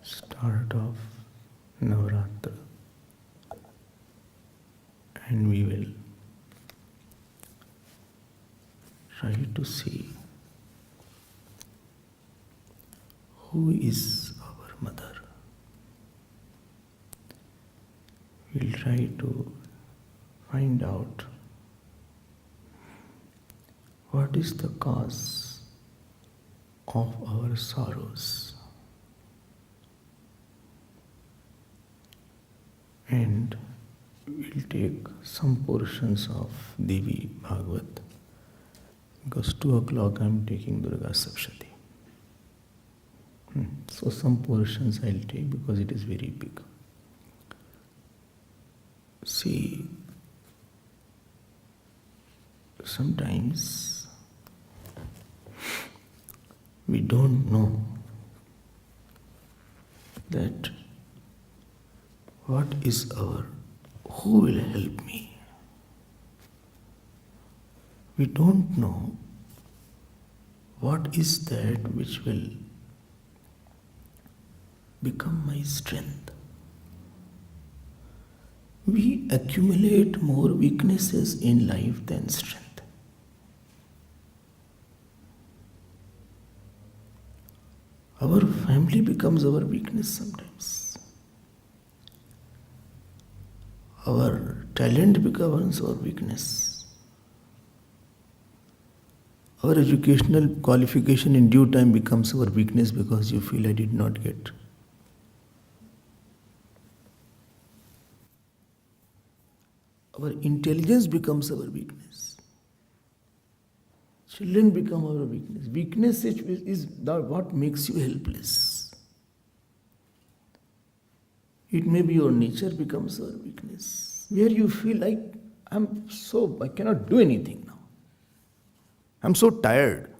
start of Navaratri, and we will try to see who is our mother. We'll try to find out what is the cause of our sorrows, and we'll take some portions of Devi Bhagavat, because 2 o'clock I'm taking Durga Saptati. So some portions I'll take because it is very big. See, sometimes we don't know that what is who will help me. We don't know what is that which will become my strength. We accumulate more weaknesses in life than strength. Our family becomes our weakness sometimes. Our talent becomes our weakness. Our educational qualification in due time becomes our weakness because you feel I did not get. Our intelligence becomes our weakness. Children become our weakness. Weakness is what makes you helpless. It may be your nature becomes our weakness, where you feel like I cannot do anything now. I'm so tired.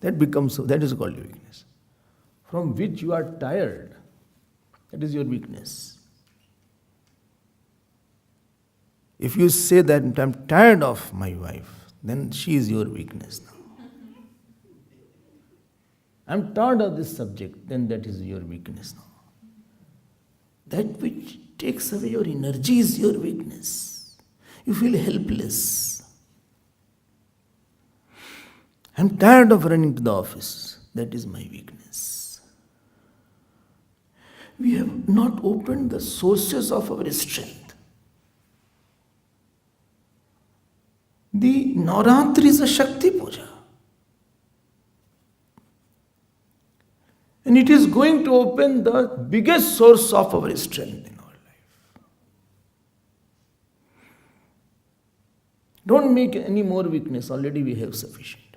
That is called your weakness. From which you are tired, that is your weakness. If you say that I'm tired of my wife, then she is your weakness now. I'm tired of this subject, then that is your weakness now. That which takes away your energy is your weakness. You feel helpless. I'm tired of running to the office. That is my weakness. We have not opened the sources of our strength. The Navaratri is a Shakti Puja. And it is going to open the biggest source of our strength in our life. Don't make any more weakness. Already we have sufficient.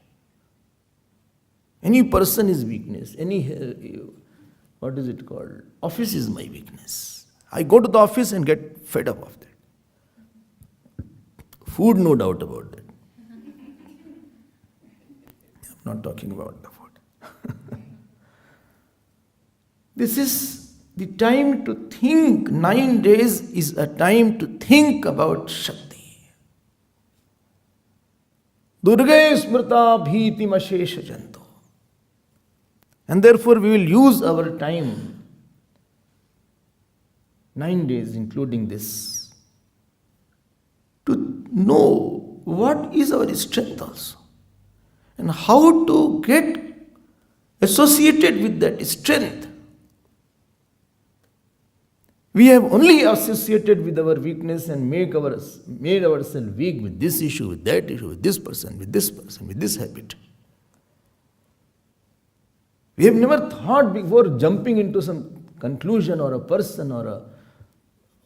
Any person is weakness. What is it called? Office is my weakness. I go to the office and get fed up of that. Food, no doubt about that. I'm not talking about the food. This is the time to think. 9 days is a time to think about Shakti. Durga smrta bhiti mashesha janto. And therefore we will use our time, 9 days including this, to know what is our strength also and how to get associated with that strength. We have only associated with our weakness and made ourselves weak with this issue, with that issue, with this person, with this habit. We have never thought before jumping into some conclusion or a person or a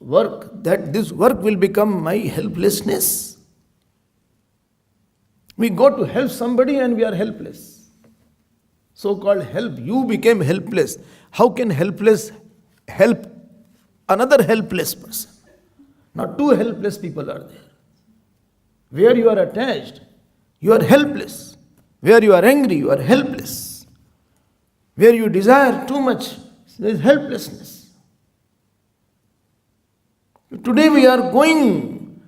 work that this work will become my helplessness. We go to help somebody and we are helpless. So-called help, you became helpless. How can helpless help another helpless person? Now 2 helpless people are there. Where you are attached, you are helpless. Where you are angry, you are helpless. Where you desire too much, there is helplessness. Today we are going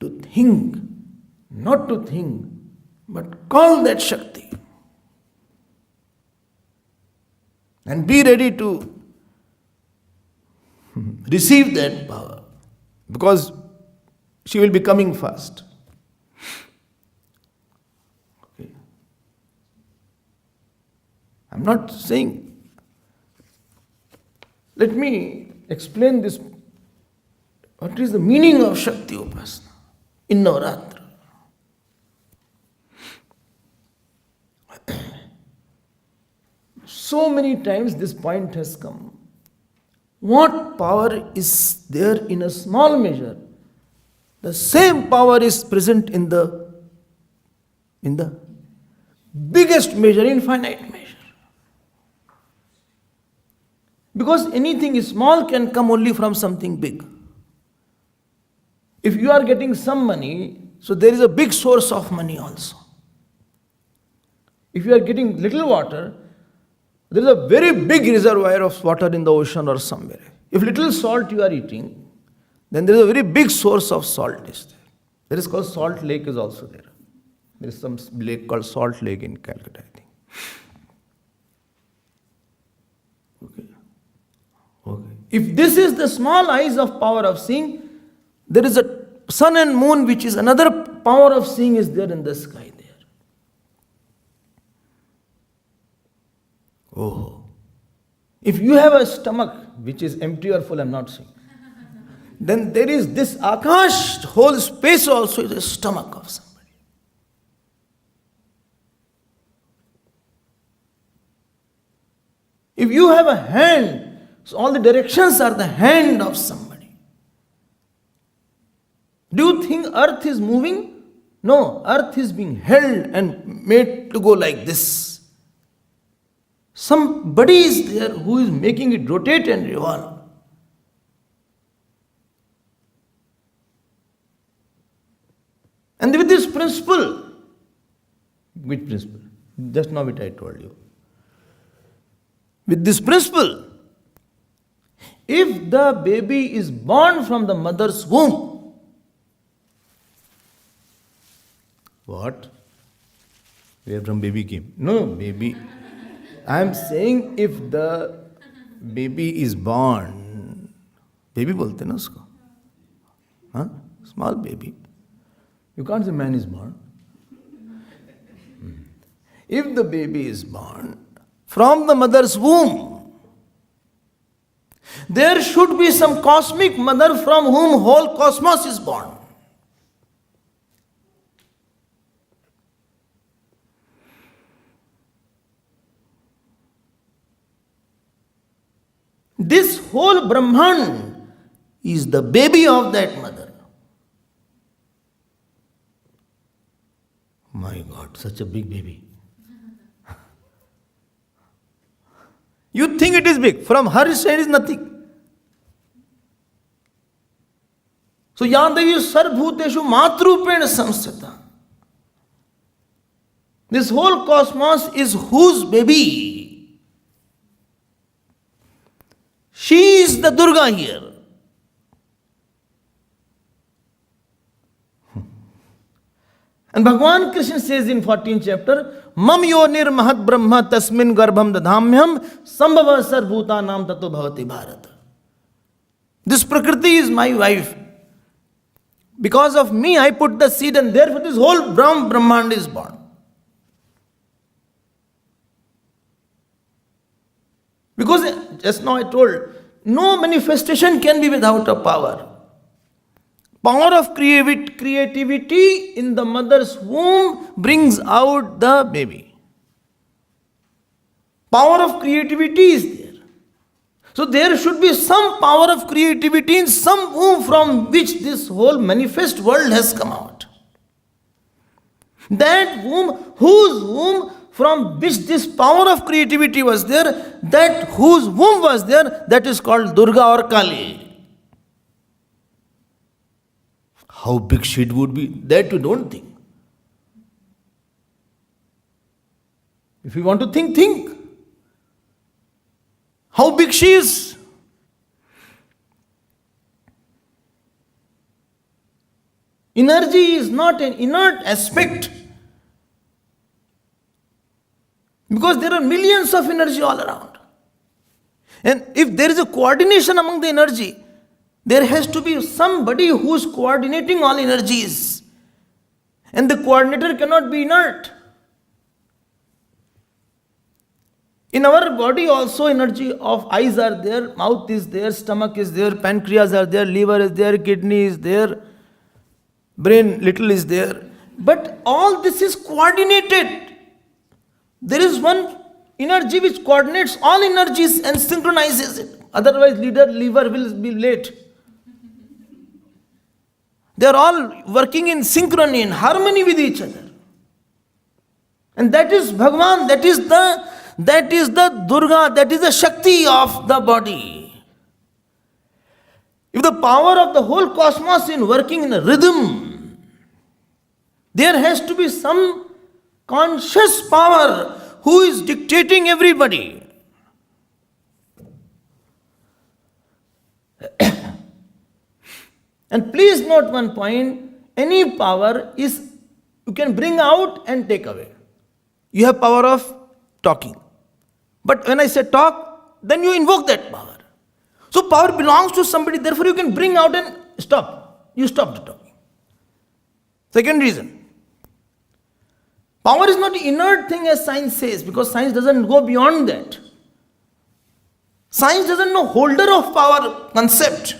to think, not to think, but call that Shakti. And be ready to receive that power, because she will be coming fast. Okay. I'm not saying. Let me explain this. What is the meaning of Shakti Upasana in Navaratri? So many times this point has come. What power is there in a small measure? The same power is present in the biggest measure, infinite measure. Because anything small can come only from something big. If you are getting some money, so there is a big source of money also. If you are getting little water, there is a very big reservoir of water in the ocean or somewhere. If little salt you are eating, then there is a very big source of salt is there. There is called Salt Lake is also there. There is some lake called Salt Lake in Calcutta, I think. Okay. If this is the small eyes of power of seeing, there is a sun and moon, which is another power of seeing, is there in the sky there. Oh. If you have a stomach which is empty or full, I'm not saying, then there is this Akash, whole space also is a stomach of somebody. If you have a hand, so all the directions are the hand of somebody. Do you think earth is moving? No, earth is being held and made to go like this. Somebody is there who is making it rotate and revolve. And with this principle, which principle? Just now which I told you. With this principle, if the baby is born from the mother's womb, what? Where from baby came? No, baby. I am saying if the baby is born, baby bolte na usko. Huh? Small baby. You can't say man is born. If the baby is born from the mother's womb, there should be some cosmic mother from whom whole cosmos is born. This whole Brahman is the baby of that mother. My God, such a big baby. You think it is big. From her side is nothing. So, Yandevi Sarvbhuteshu Matrupena Samsthita. This whole cosmos is whose baby? She is the Durga here. And Bhagavan Krishna says in 14th chapter, Mam yonir mahat brahma tasmin garbham dadhamyam sambhava sarvbhuta nam tato bhavati bharata. This Prakriti is my wife. Because of me I put the seed and therefore this whole Brahmand is born. Because just now I told, no manifestation can be without a power. Power of creativity in the mother's womb brings out the baby. Power of creativity is there. So there should be some power of creativity in some womb from which this whole manifest world has come out. That womb, whose womb from which this power of creativity was there, that whose womb was there, that is called Durga or Kali. How big she would be, that you don't think. If you want to think, think. How big she is. Energy is not an inert aspect. Because there are millions of energy all around. And if there is a coordination among the energy, there has to be somebody who is coordinating all energies. And the coordinator cannot be inert. In our body also energy of eyes are there, mouth is there, stomach is there, pancreas are there, liver is there, kidney is there, brain little is there. But all this is coordinated. There is one energy which coordinates all energies and synchronizes it. Otherwise liver will be late. They are all working in synchrony, in harmony with each other. And that is Bhagavan, that is the Durga, that is the Shakti of the body. If the power of the whole cosmos is working in a rhythm, there has to be some conscious power who is dictating everybody. And please note one point, any power is, you can bring out and take away. You have power of talking. But when I say talk, then you invoke that power. So power belongs to somebody, therefore you can bring out and stop. You stop the talking. Second reason. Power is not an inert thing as science says, because science doesn't go beyond that. Science doesn't know holder of power concept.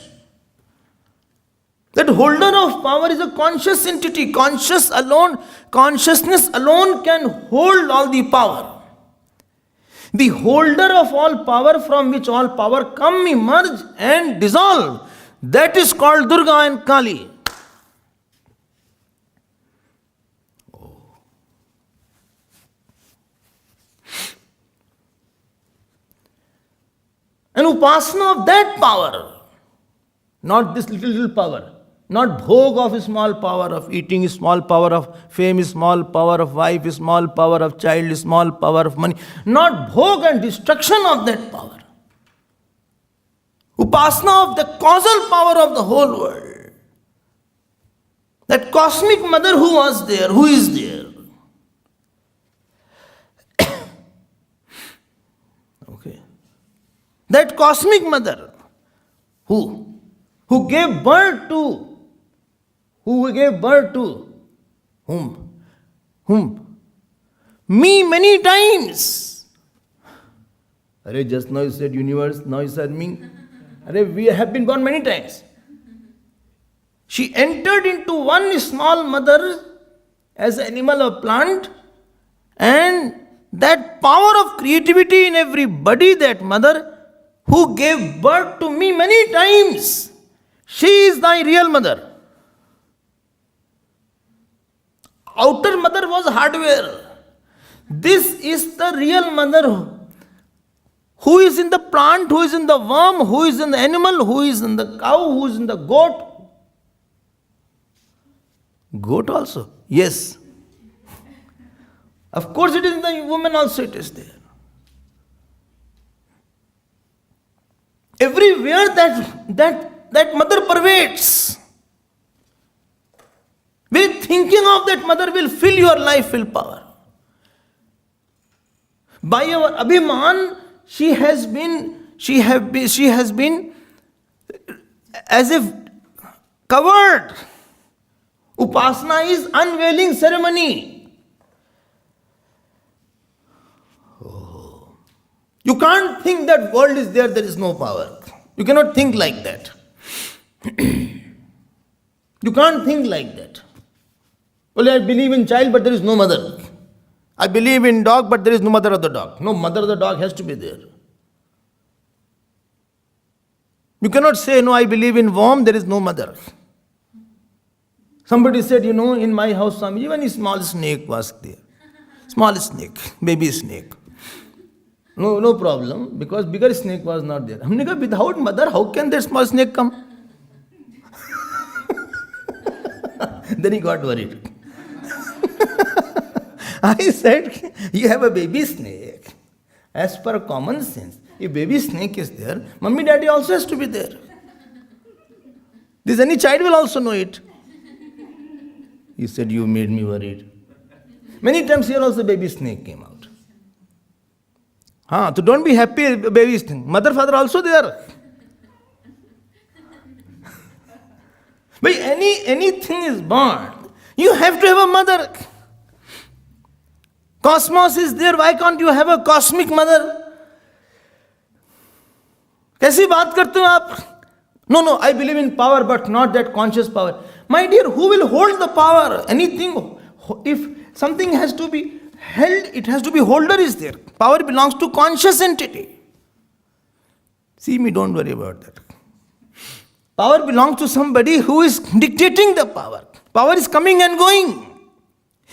That holder of power is a conscious entity. Consciousness alone can hold all the power. The holder of all power from which all power come, emerge and dissolve, that is called Durga and Kali. An upasana of that power, not this little power, not bhog of a small power of eating, small power of fame, small power of wife, small power of child, small power of money, not bhog and destruction of that power. Upasana of the causal power of the whole world. That cosmic mother who was there, who is there. Okay. That cosmic mother who gave birth to whom? Me many times. Arey, just now you said universe, now you said me. Arey, we have been born many times. She entered into one small mother as an animal or plant, and that power of creativity in everybody, that mother who gave birth to me many times, she is thy real mother. Outer mother was hardware. This is the real mother who is in the plant, who is in the worm, who is in the animal, who is in the cow, who is in the goat. Goat also? Yes. Of course it is in the woman also, it is there. Everywhere that mother pervades. Very thinking of that mother will fill your life with power. By our Abhiman, she has been as if covered. Upasana is unveiling ceremony. Oh. You can't think that world is there is no power. You cannot think like that. You can't think like that. Well, I believe in child, but there is no mother. I believe in dog, but there is no mother of the dog. No, mother of the dog has to be there. You cannot say, no, I believe in worm, there is no mother. Somebody said, in my house, Swami, even a small snake was there. Small snake, baby snake. No problem, because bigger snake was not there. Humne kaha, without mother, how can that small snake come? Then he got worried. I said, you have a baby snake. As per common sense, if baby snake is there, mummy daddy also has to be there. This any child will also know it. He said, you made me worried. Many times here also baby snake came out. So don't be happy, babies thing. Mother, father also there. But anything is born, you have to have a mother. Cosmos is there, why can't you have a cosmic mother? कैसी बात करते हो आप? No, I believe in power, but not that conscious power. My dear, who will hold the power? Anything, if something has to be held, it has to be holder is there. Power belongs to conscious entity. See me, don't worry about that. Power belongs to somebody who is dictating the power. Power is coming and going.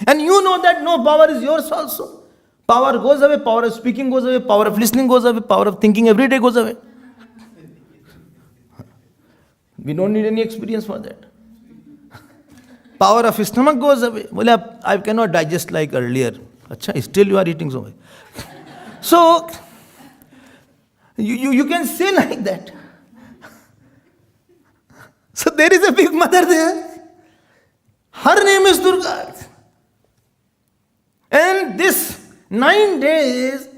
And you know that no, power is yours also. Power goes away, power of speaking goes away, power of listening goes away, power of thinking every day goes away. We don't need any experience for that. Power of stomach goes away. Well, I cannot digest like earlier. Achha, still you are eating so much. So, you can say like that. So there is a big mother there. Her name is Durga. And this 9 days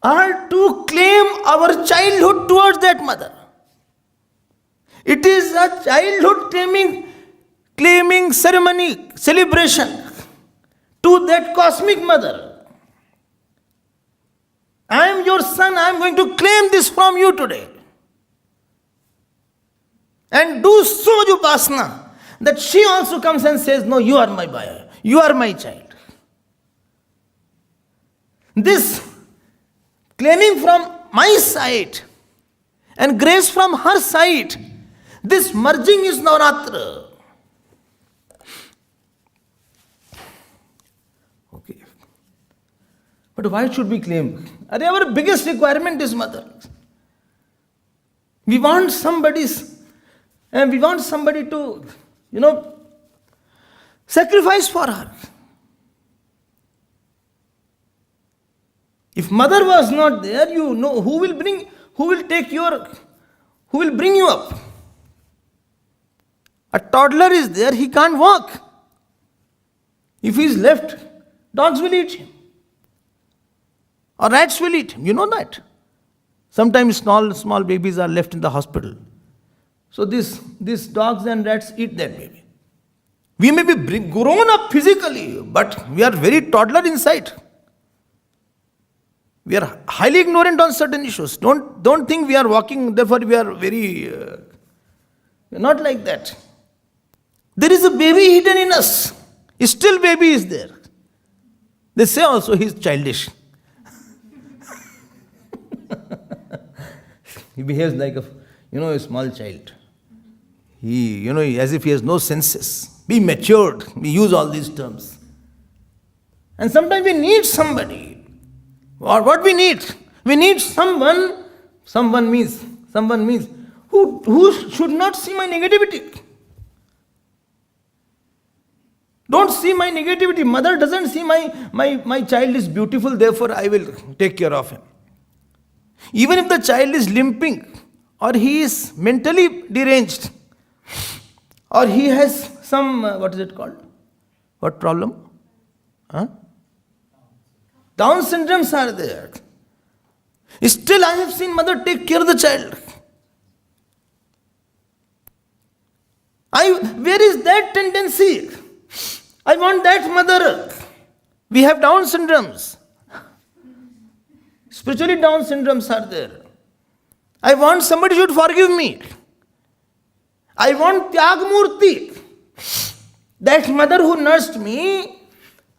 are to claim our childhood towards that mother. It is a childhood claiming ceremony, celebration to that cosmic mother. I am your son, I am going to claim this from you today. And do so much upasana that she also comes and says, no, you are my boy, you are my child. This claiming from my side and grace from her side, this merging is Navaratri. Okay. But why should we claim? Our biggest requirement is mother. We want somebody to, sacrifice for her. If mother was not there, who will bring you up? A toddler is there, he can't walk. If he is left, dogs will eat him. Or rats will eat him. You know that. Sometimes small babies are left in the hospital. So these dogs and rats eat that baby. We may be grown up physically, but we are very toddler inside. We are highly ignorant on certain issues. Don't think we are walking, therefore we are very... not like that. There is a baby hidden in us. Still baby is there. They say also he is childish. He behaves like a small child. He, as if he has no senses. Be matured. We use all these terms. And sometimes we need somebody. Or what we need? We need someone means who should not see my negativity. Don't see my negativity. Mother doesn't see my child is beautiful, therefore I will take care of him. Even if the child is limping, or he is mentally deranged, or he has some, what is it called? What problem? Down syndromes are there. Still I have seen mother take care of the child. Where is that tendency? I want that mother. We have Down syndromes. Spiritually Down syndromes are there. I want somebody should forgive me. I want Tyagmurti. That mother who nursed me,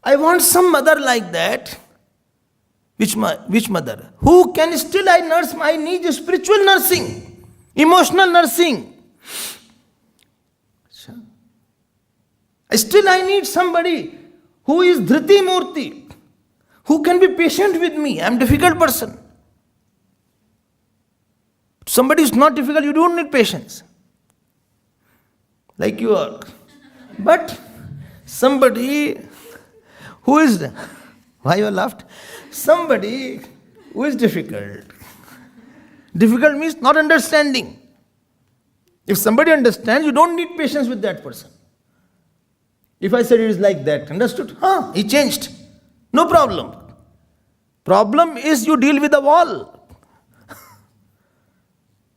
I want some mother like that. Which mother? Who can still I nurse? I need spiritual nursing, emotional nursing. Still I need somebody who is Dhriti Murti, who can be patient with me. I am a difficult person. Somebody is not difficult, you don't need patience. Like you are. But somebody who is, why you laughed? Somebody who is difficult. Difficult means not understanding. If somebody understands, you don't need patience with that person. If I said it is like that, understood? He changed. No problem. Problem is you deal with the wall.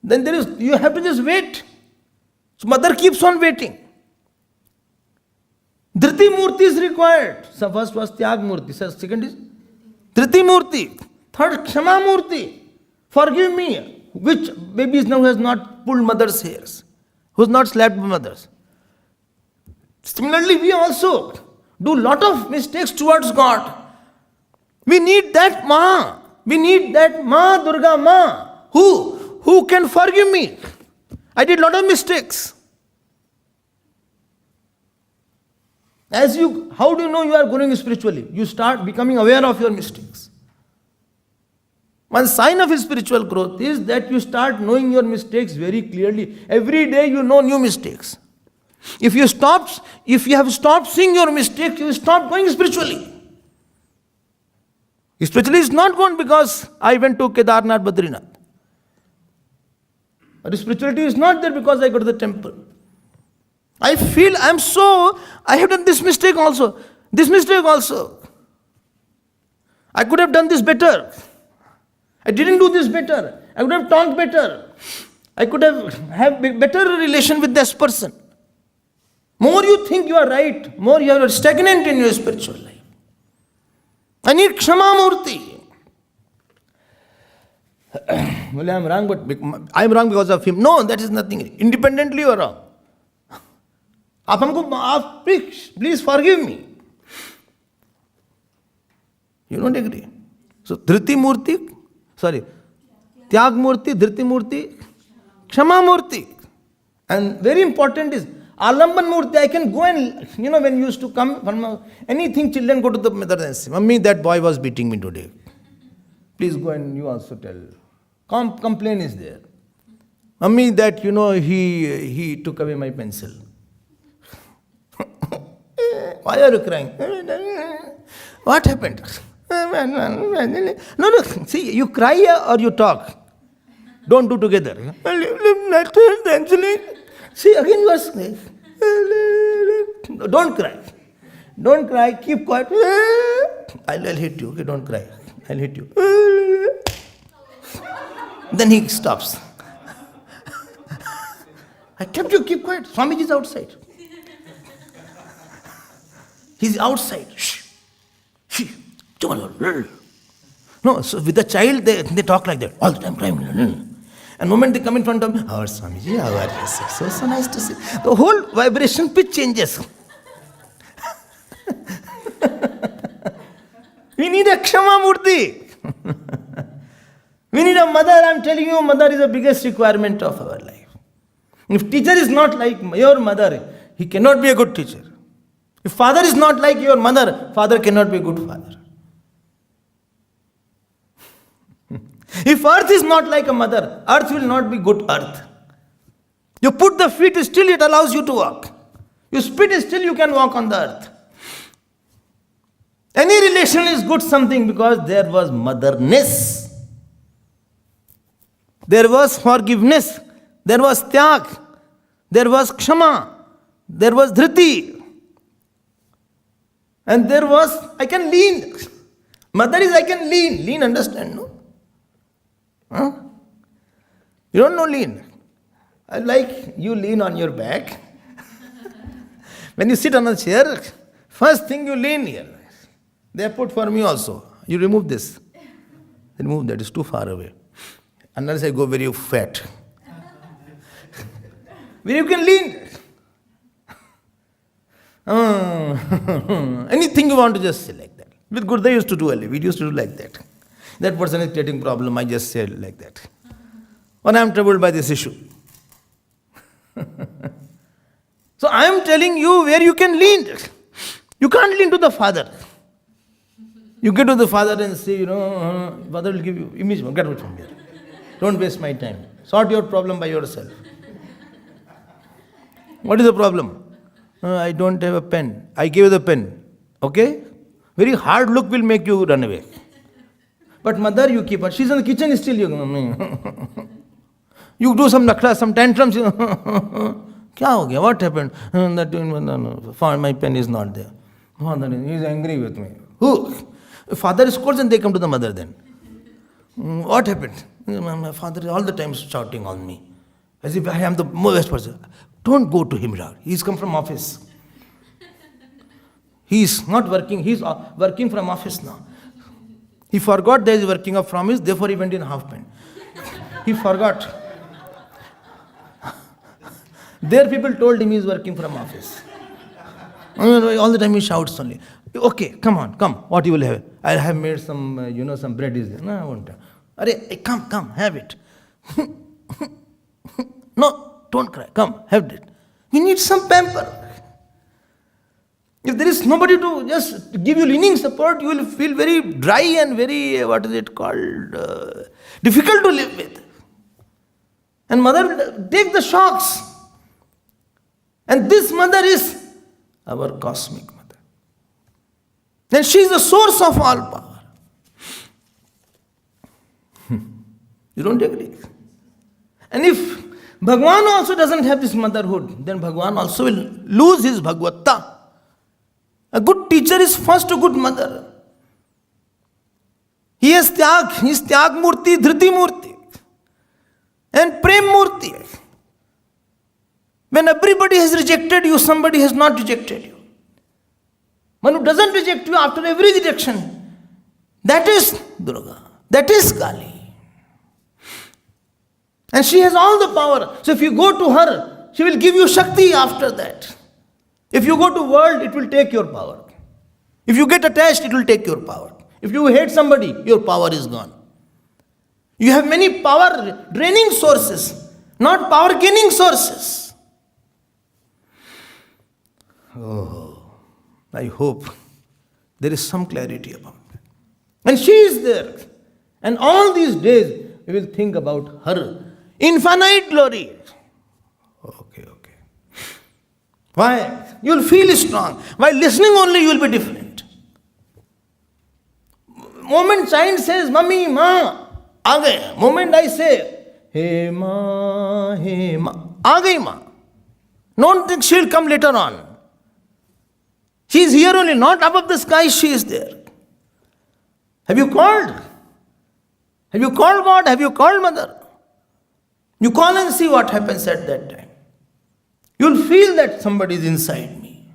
Then you have to just wait. So mother keeps on waiting. Dhriti Murti is required. So first was Tyag Murti. Second is Dhriti Murti. Third, Kshama Murti. Forgive me. Which babies now has not pulled mother's hairs? Who has not slapped mothers? Similarly, we also do lot of mistakes towards God. We need that Ma. We need that Ma, Durga Ma. Who can forgive me? I did lot of mistakes. How do you know you are growing spiritually? You start becoming aware of your mistakes. One sign of spiritual growth is that you start knowing your mistakes very clearly. Every day you know new mistakes. If you have stopped seeing your mistakes, you stop going spiritually. Spiritually is not gone because I went to Kedarnath, Badrinath. But spirituality is not there because I go to the temple. I feel I have done this mistake also. This mistake also. I could have done this better. I didn't do this better. I could have talked better. I could have better relation with this person. More you think you are right, more you are stagnant in your spiritual life. I need Kshama Murti. Well, I am wrong, but I am wrong because of him. No, that is nothing. Independently you are wrong. Please forgive me. You don't agree. So, Dhriti Murti, Tyag Murti, Dhriti Murti, Kshama Murti. And very important is Alamban Murti. I can go and, when you used to come from anything, children go to the mother and say, Mummy, that boy was beating me today. Please go and you also tell. Complaint is there. Mummy, that, he took away my pencil. Why are you crying? What happened? No, see, you cry or you talk. Don't do together. See, again you are saying, don't cry. Don't cry, keep quiet. I'll hit you, okay, don't cry. I'll hit you. Then he stops. I kept you, keep quiet. Swamiji is outside. He's outside. Shh. Shh. No, so with the child, they talk like that all the time. And the moment they come in front of me, our Swamiji, how are you? So nice to see. The whole vibration pitch changes. We need a Kshama Murti. We need a mother. I'm telling you, mother is the biggest requirement of our life. If teacher is not like your mother, he cannot be a good teacher. If father is not like your mother, father cannot be a good father. If earth is not like a mother, earth will not be good earth. You put the feet still, it allows you to walk. You spit still, you can walk on the earth. Any relation is good something because there was motherness. There was forgiveness. There was tyag. There was kshama. There was dhriti. And there was, I can lean. Mother is, I can lean. Lean, understand, no? Huh? You don't know lean. I like you lean on your back. When you sit on a chair, first thing you lean here. They have put for me also. You remove this. Remove that, it's too far away. Unless I go very fat. Where you can lean. Anything you want to just say like that. With good they used to do earlier. We used to do like that. That person is creating problem, I just say like that. When I am troubled by this issue. So I am telling you where you can lean. You can't lean to the father. You get to the father and say, father will give you image. Get out from here. Don't waste my time. Sort your problem by yourself. What is the problem? I don't have a pen. I gave you the pen. Okay? Very hard look will make you run away. But mother, you keep her. She's in the kitchen still. You do some nakhra, some tantrums. Kya ho gaya? What happened? No, my pen is not there. He is angry with me. Who? Father scolds and they come to the mother then. What happened? My father is all the time shouting on me. As if I am the worst person. Don't go to him, Rag. He's come from office. He's not working. He's working from office now. He forgot there is working up from his, therefore he went in half pant. He forgot. There people told him he is working from office. All the time he shouts only. Okay, come on, come. What you will have? I have made some, some bread is there. No, I won't. Arey, come, have it. No, don't cry. Come, have it. We need some pamper. If there is nobody to just give you leaning support, you will feel very dry and very, difficult to live with. And mother will take the shocks. And this mother is our cosmic mother. And she is the source of all power. You don't agree? And if Bhagwan also doesn't have this motherhood, then Bhagwan also will lose his Bhagavatta. A good teacher is first a good mother. He is Tyag. He is Tyag Murti, Dhriti Murti, and Prem Murti. When everybody has rejected you, somebody has not rejected you. One who doesn't reject you after every rejection, that is Durga. That is Kali. And she has all the power. So if you go to her, she will give you Shakti after that. If you go to world, it will take your power. If you get attached, it will take your power. If you hate somebody, your power is gone. You have many power draining sources, not power gaining sources. Oh, I hope there is some clarity about that. And she is there. And all these days, we will think about her infinite glory. Okay. Why? You will feel strong. While listening only, you will be different. Moment child says, Mummy, Ma, aa gaya. Moment I say, Hey Ma, aa gayi Ma. Don't think she will come later on. She is here only, not above the sky, she is there. Have you called? Have you called God? Have you called Mother? You call and see what happens at that time. You will feel that somebody is inside me.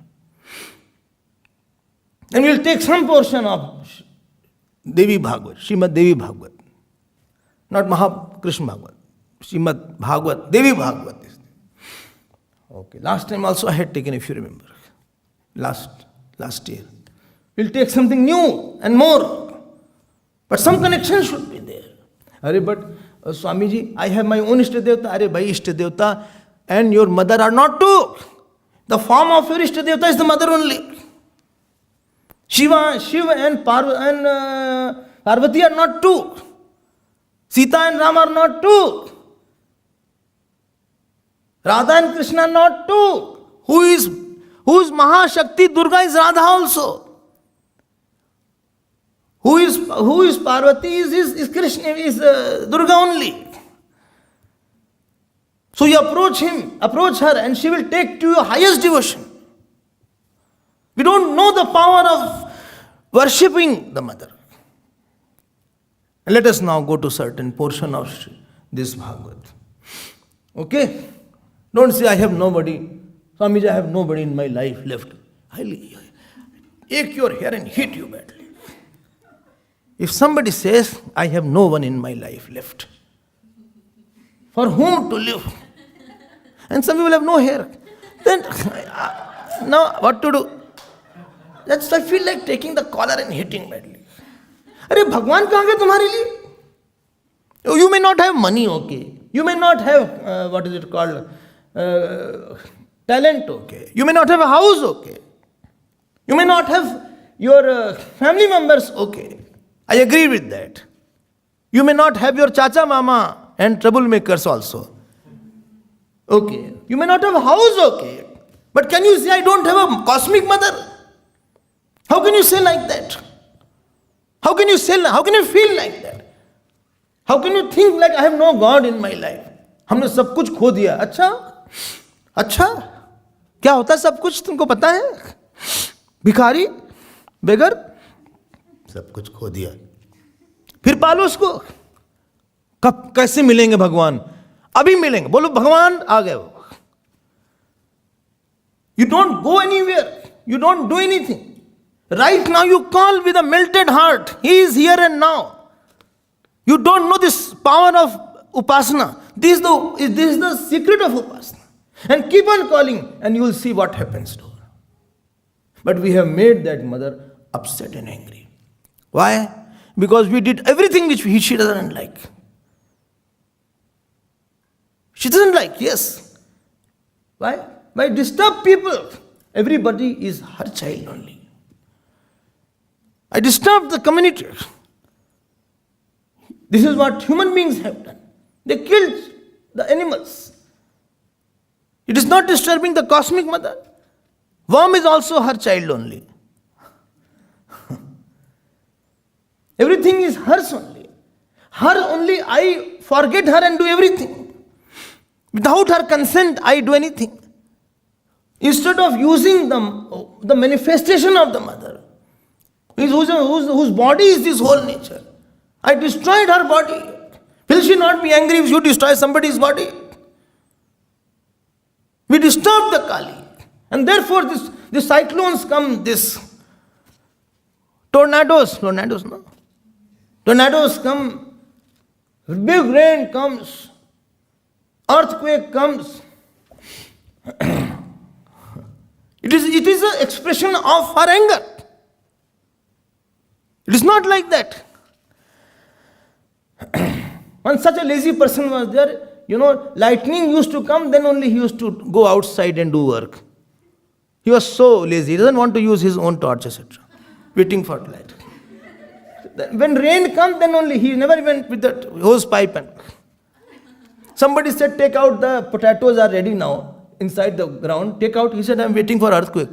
And we will take some portion of Devi Bhagavad, Srimad Devi Bhagavad. Not Krishna Bhagavad. Srimad Bhagavad, Devi Bhagavad. Okay, last time also I had taken, if you remember. Last year. We will take something new and more. But some connection should be there. But Swamiji, I have my own Ishtadevta. Bhai Ishtadevta and your mother are not two. The form of your Ishtadevta is the mother only. Shiva and Parvati are not two. Sita and Ram are not two. Radha and Krishna are not two. Who is Mahashakti? Durga is Radha also. Who is Parvati is Krishna, is Durga only. So you approach her, and she will take to your highest devotion. We don't know the power of worshipping the mother. And let us now go to certain portion of this Bhagavad. Okay? Don't say, I have nobody. Swamiji, I have nobody in my life left. I'll take your hair and hit you badly. If somebody says, I have no one in my life left, for whom to live? And some people have no hair. Then, now what to do? That's I feel like taking the collar and hitting badly. Arey, Bhagwan kahan gaya tumhare liye? You may not have money, okay. You may not have, talent, okay. You may not have a house, okay. You may not have your family members, okay. I agree with that. You may not have your chacha, mama and troublemakers also. Okay. You may not have a house, okay. But can you say I don't have a cosmic mother? How can you say like that? How can you feel like that? How can you think like I have no God in my life? हमने सब कुछ खो दिया. अच्छा क्या होता है सब कुछ तुमको पता है? भिखारी, beggar, सब कुछ खो दिया, फिर पालो उसको। कब कैसे मिलेंगे भगवान? अभी मिलेंगे, बोलो भगवान आ गए वो। You don't go anywhere, you don't do anything. Right now you call with a melted heart. He is here and now. You don't know this power of upasana. This is the secret of upasana. And keep on calling and you will see what happens to her. But we have made that mother upset and angry. Why? Because we did everything which she doesn't like. She doesn't like, yes. Why? Why disturb people? Everybody is her child only. I disturbed the community. This is what human beings have done. They killed the animals. It is not disturbing the cosmic mother. Worm is also her child only. Everything is hers only. Her only, I forget her and do everything. Without her consent, I do anything. Instead of using the manifestation of the mother, whose body is this whole nature, I destroyed her body. Will she not be angry if you destroy somebody's body? We disturb the Kali. And therefore these cyclones come, this tornadoes come, big rain comes, earthquake comes. It is an expression of her anger. It is not like that. When such a lazy person was there, lightning used to come, then only he used to go outside and do work. He was so lazy, he doesn't want to use his own torch, etc. Waiting for light. When rain comes, then only he never went with the hose pipe. And somebody said, take out, the potatoes are ready now. Inside the ground, take out. He said, I am waiting for earthquake.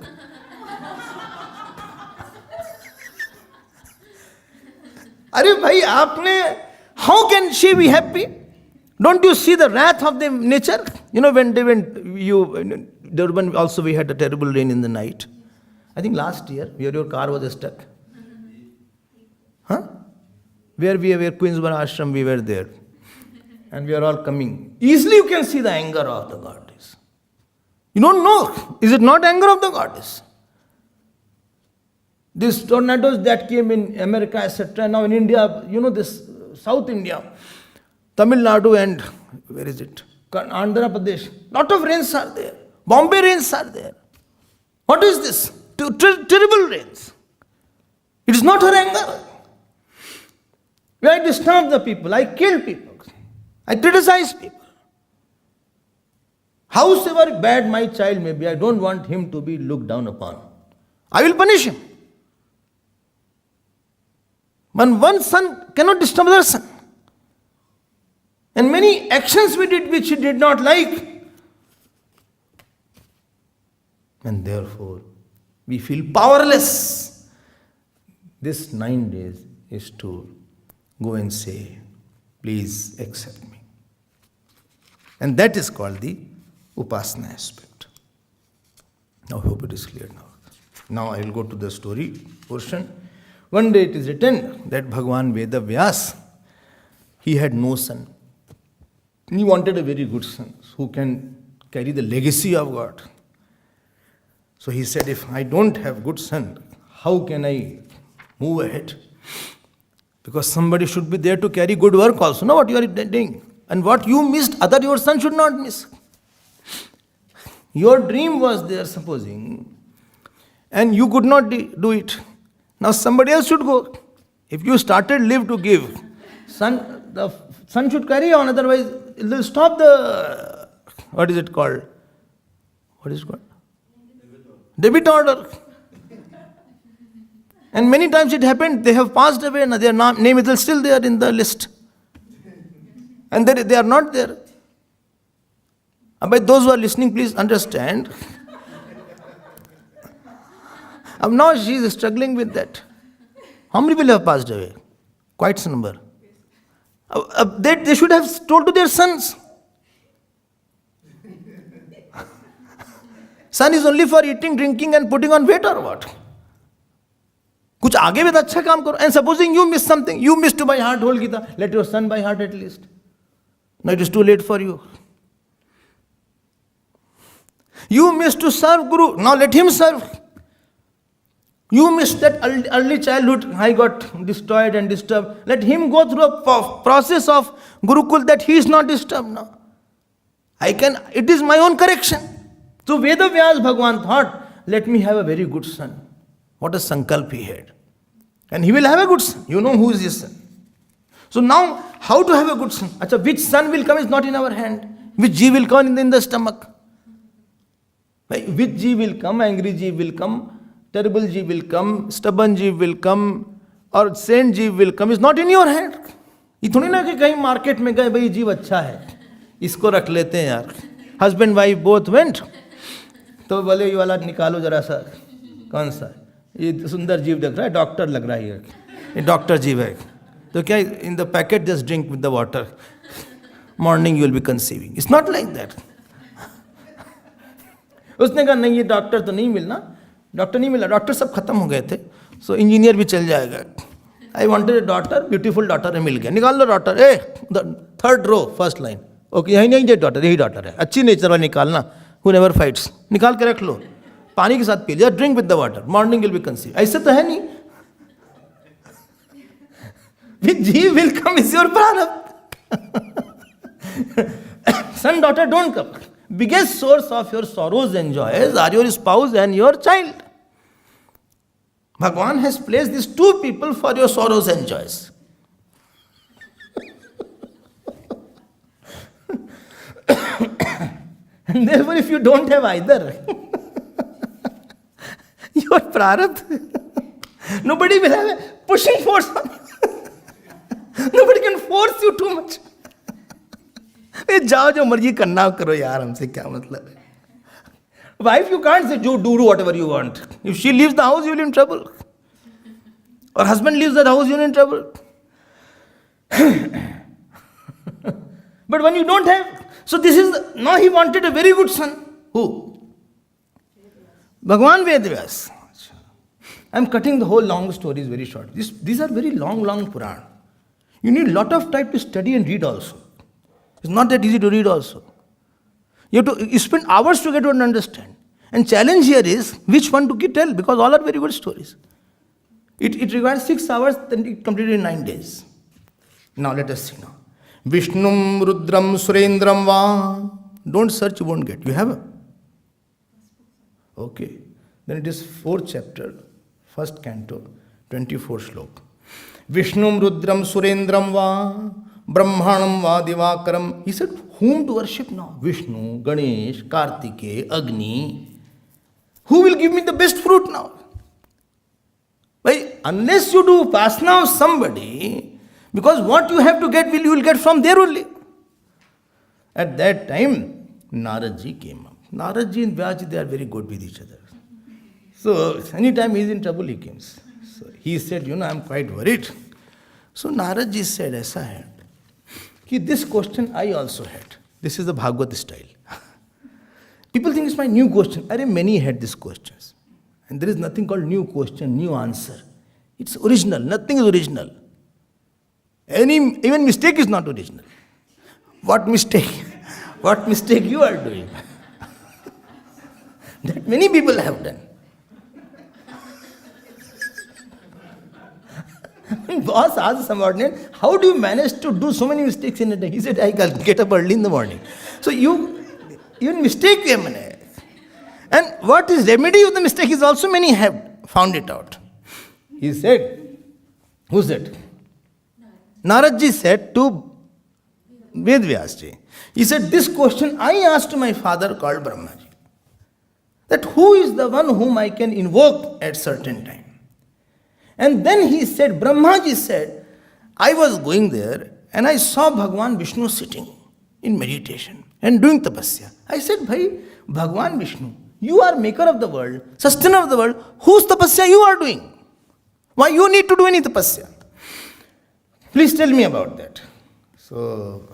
Arey bhai, how can she be happy? Don't you see the wrath of the nature? When Durban also we had a terrible rain in the night. I think last year, where your car was stuck. Where we were, Queensborough Ashram, we were there. And we are all coming. Easily you can see the anger of the goddess. You don't know. Is it not anger of the goddess? These tornadoes that came in America, etc. Now in India, this South India, Tamil Nadu and, where is it? Andhra Pradesh. Lot of rains are there. Bombay rains are there. What is this? Terrible rains. It is not her anger. I disturb the people. I kill people. I criticize people. Howsoever bad my child may be, I don't want him to be looked down upon. I will punish him. But one son cannot disturb another son. And many actions we did which he did not like. And therefore, we feel powerless. This 9 days is to go and say, please accept me. And that is called the Upasana aspect. Now, I hope it is clear now. Now, I will go to the story portion. One day it is written that Bhagavan Veda Vyas, he had no son. He wanted a very good son who can carry the legacy of God. So he said, if I don't have good son, how can I move ahead? Because somebody should be there to carry good work also. Know what you are doing. And what you missed, your son should not miss. Your dream was there, supposing, and you could not do it. Now somebody else should go. If you started live to give, the son should carry on, otherwise it will stop the, what is it called? Debit order. And many times it happened, they have passed away and their name is still there in the list. And they are not there. But those who are listening, please understand. Now she is struggling with that. How many people have passed away? Quite some number. They should have told to their sons. Son is only for eating, drinking and putting on weight or what? कुछ आगे भी तो अच्छा काम करो. And supposing you miss something, you missed to buy heart whole Gita, let your son buy heart at least. Now it is too late for you. You missed to serve Guru, now let him serve. You missed that early childhood, I got destroyed and disturbed. Let him go through a process of Gurukul that he is not disturbed now. It is my own correction. So Veda Vyas Bhagwan thought, let me have a very good son. What a sankalp he had. And he will have a good son. You know who is his son. So now, how to have a good son? Achha, which son will come is not in our hand. Which jeev will come in the stomach. Which jeev will come, angry jeev will come, terrible jeev will come, stubborn jeev will come, or saint jeev will come, is not in your hand. ये थोड़ी ना कि कहीं market में गए भाई जीव अच्छा है इसको रख लेते हैं यार. हस्बैंड वाइफ बोथ वेंट तो बोले ये वाला निकालो जरा सा. कौन सा? ये सुंदर जीव दिख रहा है, डॉक्टर लग रहा है ये डॉक्टर जीव है. तो क्या in the packet just drink with the water, morning you will be conceiving. It's not like that. उसने कहा नहीं ये डॉक्टर तो नहीं मिलना, डॉक्टर नहीं मिला, डॉक्टर सब खत्म हो गए थे, सो इंजीनियर भी चल जाएगा. I wanted a daughter, beautiful daughter मिल गया, निकाल लो daughter. A third row first line, okay यही नहीं ये डॉटर, यही डॉटर है, अच्छी नेचर वाला निकालना, हु नेवर फाइट्स, निकाल के रख लो, पानी के साथ पी लिया, drink with the water, morning will be conceive. ऐसे तो है नहीं. विच जीव विल कम इज योर प्रारब्ध. Son daughter don't come. Biggest source of your sorrows and joys are your spouse and your child. Bhagwan has placed these two people for your sorrows and joys. And therefore, if you don't have either, your prarabdha, nobody will have a pushing force on you. Nobody can force you too much. जाओ जो मर्जी करना करो यार, हमसे क्या मतलब है. Wife you can't say do whatever you want. If she leaves the house you will in trouble, or husband leaves the house you will in trouble. But when you don't have, so this is now he wanted a very good son. Who? Bhagwan Vedavyas. I am cutting the whole long stories very short. These are very long Puran. You need lot of time to study and read also. It's not that easy to read also. You have to spend hours to get to understand. And challenge here is which one to tell, because all are very good stories. It requires 6 hours, then it completed in 9 days. Now let us see now. Vishnum Rudram Surendram Va. Don't search, you won't get. You have a? Okay. Then it is 4th chapter, 1st canto, 24 shlok. Vishnum Rudram Surendram Va. Brahmanam va Divakaram. He said, whom to worship now? Vishnu, Ganesh, Kartike, Agni. Who will give me the best fruit now? Why? Unless you do upasana of somebody, because what you have to get, you will get from there only. At that time, Naradji came up. Naradji and Vyaji, they are very good with each other. So, anytime he is in trouble, he comes. So, he said, I am quite worried. So, Naradji said, aisa hai. This question I also had. This is the Bhagavad style. People think it's my new question. Many had these questions. And there is nothing called new question, new answer. It's original. Nothing is original. Even mistake is not original. What mistake? What mistake you are doing? That many people have done. Boss asked subordinate, how do you manage to do so many mistakes in a day? He said, I get up early in the morning. So you mistake them. And what is remedy of the mistake is also many have found it out. He said, who said? Naradji said to Vedvyasji. He said, this question I asked to my father called Brahmaji. That who is the one whom I can invoke at certain time? And then he said, Brahmaji said, I was going there and I saw Bhagwan Vishnu sitting in meditation and doing tapasya. I said, Bhai, Bhagwan Vishnu, you are maker of the world, sustainer of the world, whose tapasya you are doing? Why you need to do any tapasya? Please tell me about that. So,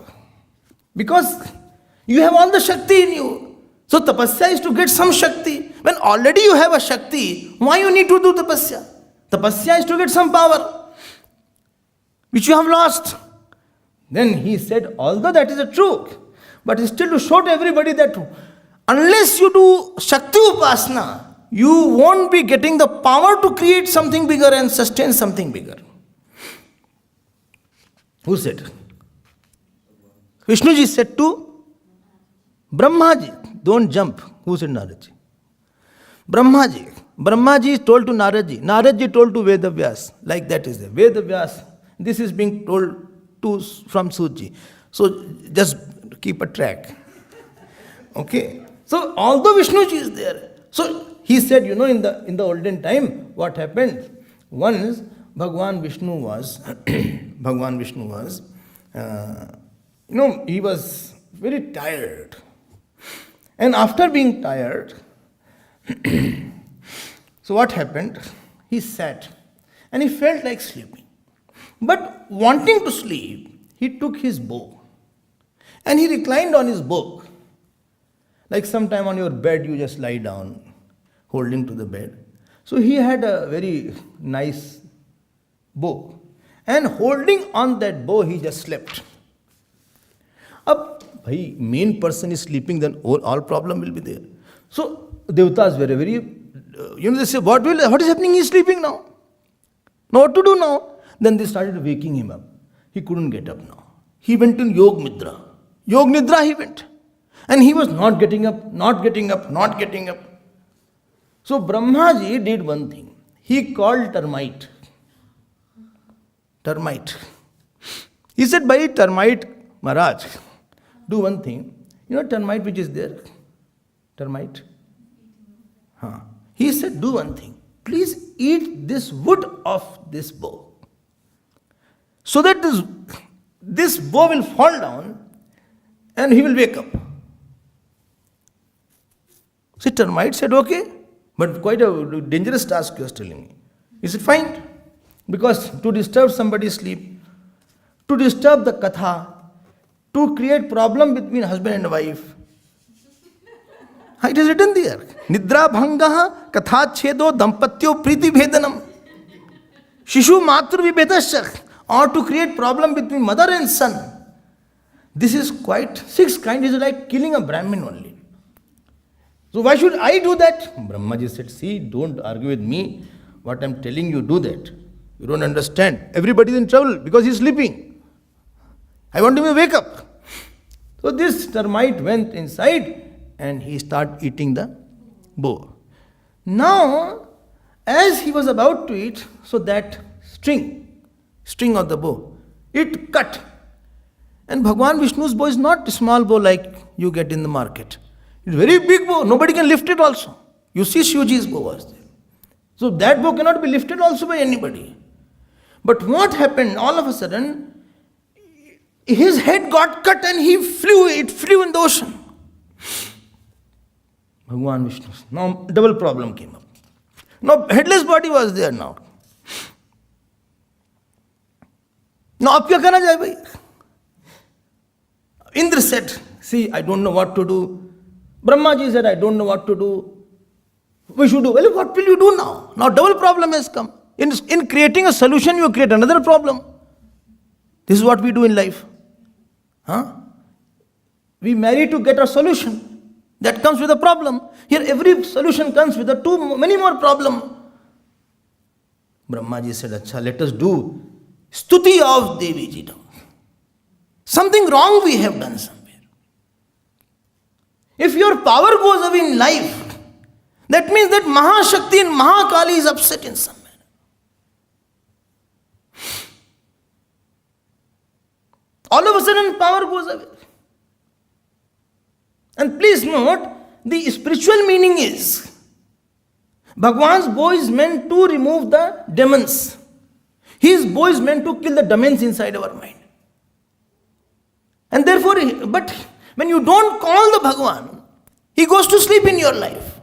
because you have all the Shakti in you. So tapasya is to get some Shakti. When already you have a Shakti, why you need to do tapasya? Tapasya is to get some power, which you have lost. Then he said, although that is a truth, but still to show to everybody that unless you do Shakti Upasana, you won't be getting the power to create something bigger and sustain something bigger. Who said? Vishnuji said to Brahmaji, don't jump. Who said Naradji? Brahmaji. Brahmaji is told to Naradji. Naradji told to Vedavyas. Like that is there. Vedavyas. This is being told to from Suji. So just keep a track. Okay. So although Vishnuji is there, so he said, in the olden time, what happened? Once Bhagwan Vishnu was, he was very tired. And after being tired, so what happened? He sat and he felt like sleeping. But wanting to sleep, he took his bow and he reclined on his bow. Like sometime on your bed, you just lie down, holding to the bed. So he had a very nice bow. And holding on that bow, he just slept. Up, main person is sleeping, then all problem will be there. So Devatas were very, they say, what is happening? He is sleeping now. Now what to do now? Then they started waking him up. He couldn't get up now. He went in Yog Nidra. Yog Nidra he went. And he was not getting up, not getting up, not getting up. So Brahmaji did one thing. He called termite. Termite. He said, by termite, Maharaj, do one thing. Termite which is there? Termite? He said, do one thing. Please eat this wood of this bow. So that this bow will fall down and he will wake up. So termite said, okay. But quite a dangerous task you are telling me. He said, fine. Because to disturb somebody's sleep, to disturb the katha, to create problem between husband and wife. It is written there. Nidra bhangaha katha chedo dampatyo priti bhedanam. Shishu matru vibhedasya. Or to create problem between mother and son. This is quite, 6 kinds is like killing a Brahmin only. So why should I do that? Brahmaji said, see, don't argue with me. What I am telling you, do that. You don't understand. Everybody is in trouble because he is sleeping. I want him to wake up. So this termite went inside and he started eating the bow. Now, as he was about to eat, so that string of the bow, it cut. And Bhagwan Vishnu's bow is not a small bow like you get in the market. It's a very big bow. Nobody can lift it also. You see Shivji's bow was there. So that bow cannot be lifted also by anybody. But what happened? All of a sudden, his head got cut and it flew in the ocean. Bhagwan Vishnu. Now double problem came up. Now headless body was there now. Now up kya karna jai bhai? Indra said, see, I don't know what to do. Brahmaji said, I don't know what to do. We should do. Well, what will you do now? Now double problem has come. In creating a solution, you create another problem. This is what we do in life. We marry to get a solution. That comes with a problem. Here every solution comes with many more problems. Brahmaji said, Acha, let us do stuti of Devi Ji. Something wrong we have done somewhere. If your power goes away in life, that means that Mahashakti and Mahakali is upset in some manner. All of a sudden power goes away. And please note, the spiritual meaning is, Bhagwan's bow is meant to remove the demons. His bow is meant to kill the demons inside our mind. And therefore, but when you don't call the Bhagwan, he goes to sleep in your life.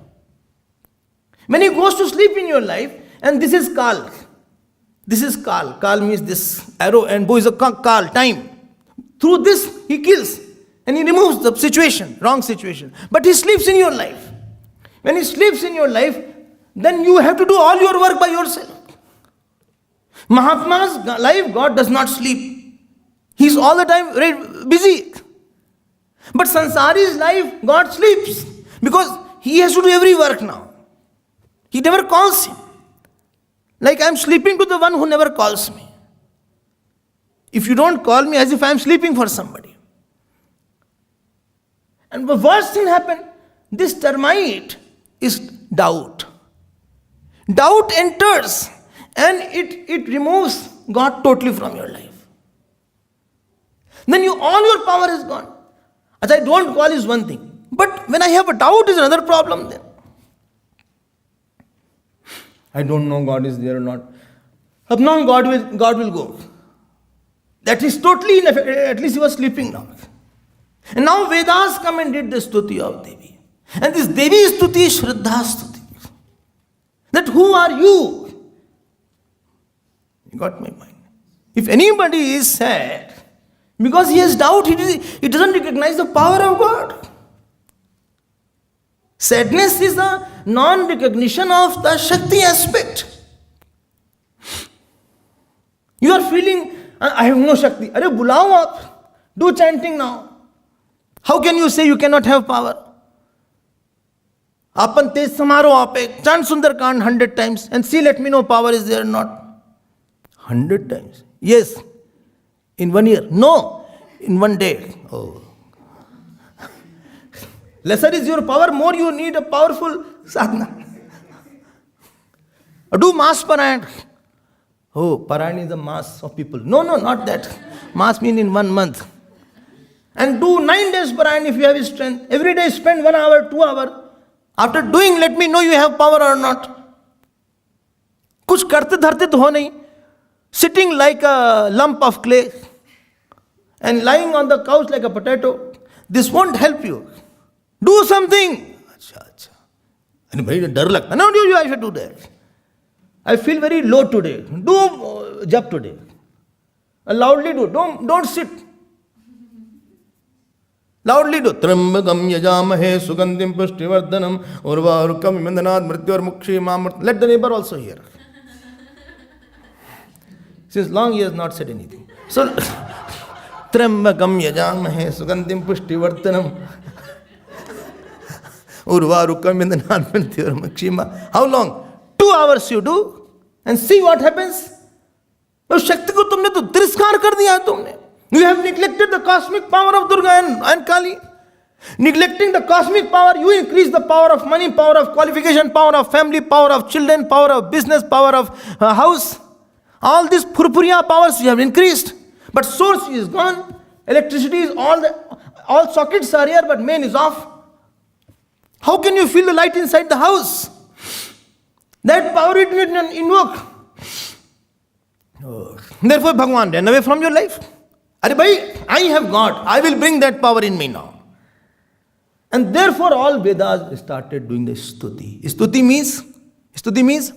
When he goes to sleep in your life, and this is Kal. This is Kal. Kal means this arrow and bow is a Kal, time. Through this, he kills. And he removes the situation, wrong situation. But he sleeps in your life. When he sleeps in your life, then you have to do all your work by yourself. Mahatma's life, God does not sleep. He's all the time very busy. But Sansari's life, God sleeps. Because he has to do every work now. He never calls him. Like I'm sleeping to the one who never calls me. If you don't call me, as if I'm sleeping for somebody. And the worst thing happened, this termite is doubt. Doubt enters and it removes God totally from your life. Then all your power is gone. As I don't call is one thing. But when I have a doubt is another problem then. I don't know God is there or not. Up now God will go. That is totally ineffective. At least he was sleeping now. And now Vedas come and did the stuti of Devi. And this Devi stuti is Shraddha stuti. That who are you? You got my mind. If anybody is sad, because he has doubt, he doesn't recognize the power of God. Sadness is a non-recognition of the Shakti aspect. You are feeling, I have no Shakti. Arey bulao aap. Do chanting now. How can you say you cannot have power? Apan tej samaro ape. Chant Sundarkand 100 times and see, let me know power is there or not. 100 times. Yes. In 1 year. No. In 1 day. Oh. Lesser is your power, more you need a powerful sadhana. Do mass Parayan. Oh, Parayan is the mass of people. No, not that. Mass means in 1 month. And do 9 days Parayan if you have strength. Every day spend 1 hour, 2 hours. After doing, let me know you have power or not. Kuch karte dharte to ho nahi. Sitting like a lump of clay and lying on the couch like a potato. This won't help you. Do something. Acha. And bhai dar lagta. No, I should do that. I feel very low today. Do jap today. Loudly do. Don't sit. Loudly do. Trambakam yajamahe sugandhim pushtivardhanam urvarukam imandanad mrityor mukshi mamurt. Let the neighbor also hear. Since long he has not said anything. So, Trambakam yajamahe sugandhim pushtivardhanam urvarukam imandanad mrityor mukshi mamurt. How long? 2 hours you do and see what happens. तो शक्ति को तुमने तो तिरस्कार कर दिया है तुमने. You have neglected the cosmic power of Durga and Kali. Neglecting the cosmic power, you increase the power of money, power of qualification, power of family, power of children, power of business, power of house. All these purpuriya powers you have increased. But source is gone. Electricity is all sockets are here, but main is off. How can you feel the light inside the house? That power it will invoke. Therefore, Bhagwan ran away from your life. Arey bhai, I have God. I will bring that power in me now. And therefore, all Vedas started doing the stuti. Stuti means,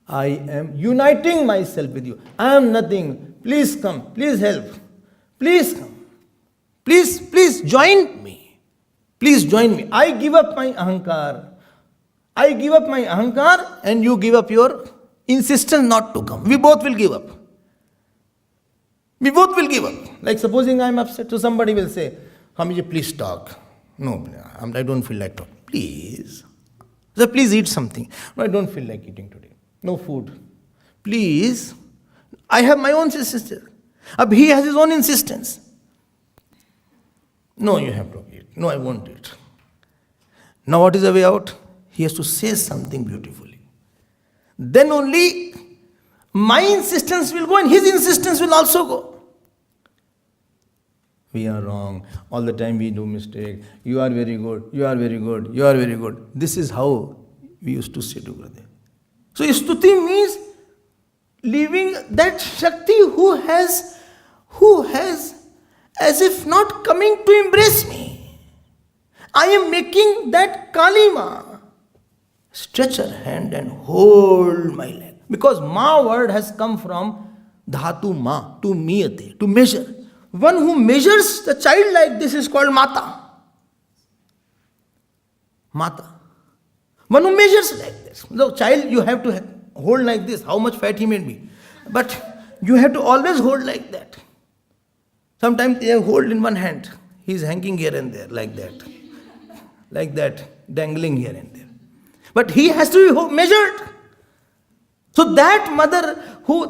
I am uniting myself with you. I am nothing. Please come. Please help. Please come. Please join me. Please join me. I give up my ahankar. And you give up your insistence not to come. We both will give up. Like supposing I am upset, so somebody will say, Swamiji, please talk. No, I don't feel like talking. Please. So please eat something. No, I don't feel like eating today. No food. Please. I have my own insistence. He has his own insistence. No, you have to eat. No, I won't eat. Now what is the way out? He has to say something beautifully. Then only my insistence will go and his insistence will also go. We are wrong. All the time we do mistake. You are very good. You are very good. You are very good. This is how we used to say to Gurudev. So stuti means leaving that Shakti who has as if not coming to embrace me. I am making that Kalima stretch her hand and hold my leg. Because ma word has come from dhatu ma, to miyate, to measure. One who measures the child like this is called mata. Mata. One who measures like this. The child you have to hold like this, how much fat he may be. But you have to always hold like that. Sometimes they have hold in one hand. He is hanging here and there, like that, dangling here and there. But he has to be measured. So that mother,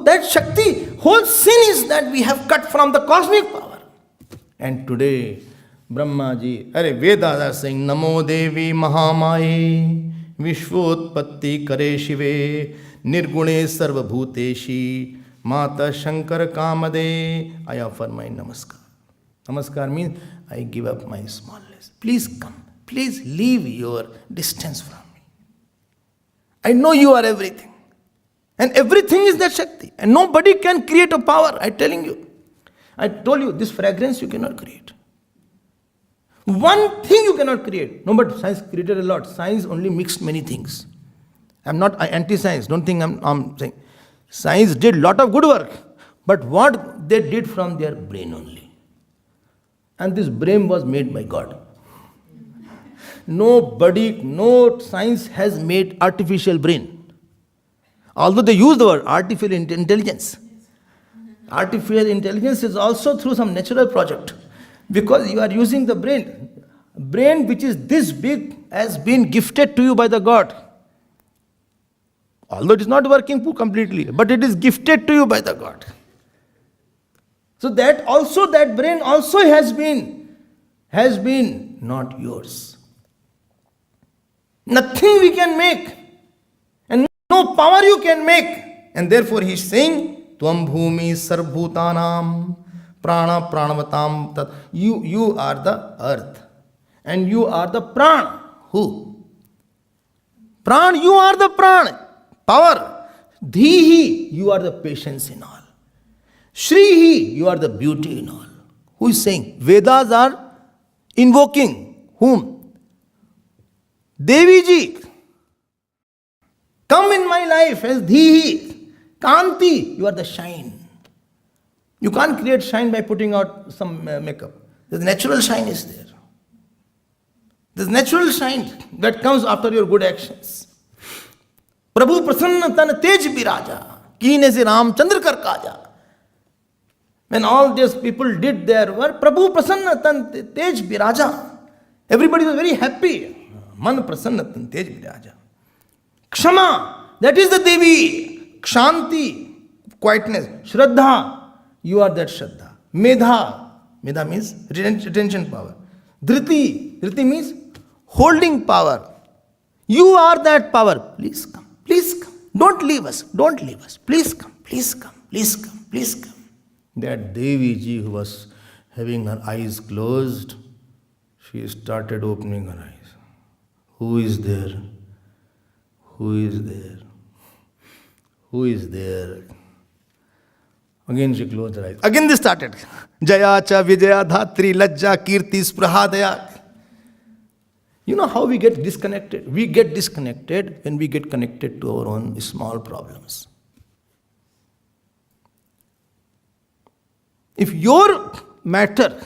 that Shakti, whole sin is that we have cut from the cosmic power. And today, Brahma ji, Vedas are saying, Namo Devi Mahamaye, Vishvotpatti Kare Shive, Nirgune Sarva Bhuteshi, Mata Shankar Kamade. I offer my namaskar. Namaskar means I give up my smallness. Please come. Please leave your distance from me. I know you are everything. And everything is that Shakti. And nobody can create a power, I'm telling you. I told you, this fragrance you cannot create. One thing you cannot create. No, but science created a lot. Science only mixed many things. I'm not anti-science. Don't think I'm saying. Science did lot of good work. But what they did from their brain only. And this brain was made by God. No science has made artificial brain. Although they use the word artificial intelligence. Artificial intelligence is also through some natural project. Because you are using the brain. Brain which is this big has been gifted to you by the God. Although it is not working completely, but it is gifted to you by the God. So that brain also has been not yours. Nothing we can make. And no power you can make. And therefore he is saying, Tvam bhumi sarvbhutanam prana pranavatam tat. You are the earth. And you are the pran. Who? Pran, you are the pran. Power. Dhihi, you are the patience in all. Shrihi, you are the beauty in all. Who is saying? Vedas are invoking. Whom? Devi ji. Come in my life as Dhihi. Kanti, you are the shine. You can't create shine by putting out some makeup. The natural shine is there. There's natural shine that comes after your good actions. Prabhu prasanna tan tej biraja, kine se Ram Chandra kar kaja. When all these people did their work, Prabhu prasanna tan tej biraja. Everybody was very happy. Man prasanna tan tej biraja. Kshama, that is the Devi. Kshanti, quietness. Shraddha, you are that Shraddha. Medha, Medha means retention power. Dhriti, Dhriti means holding power. You are that power. Please come, please come. Don't leave us, don't leave us. Please come, please come, please come, please come. That Devi ji who was having her eyes closed, she started opening her eyes. Who is there? Who is there? Who is there? Again she closed her eyes. Again they started. Jaya cha Vijaya Dhatri Lajja Kirti Sprahadaya. You know how we get disconnected? We get disconnected when we get connected to our own small problems. If your matter,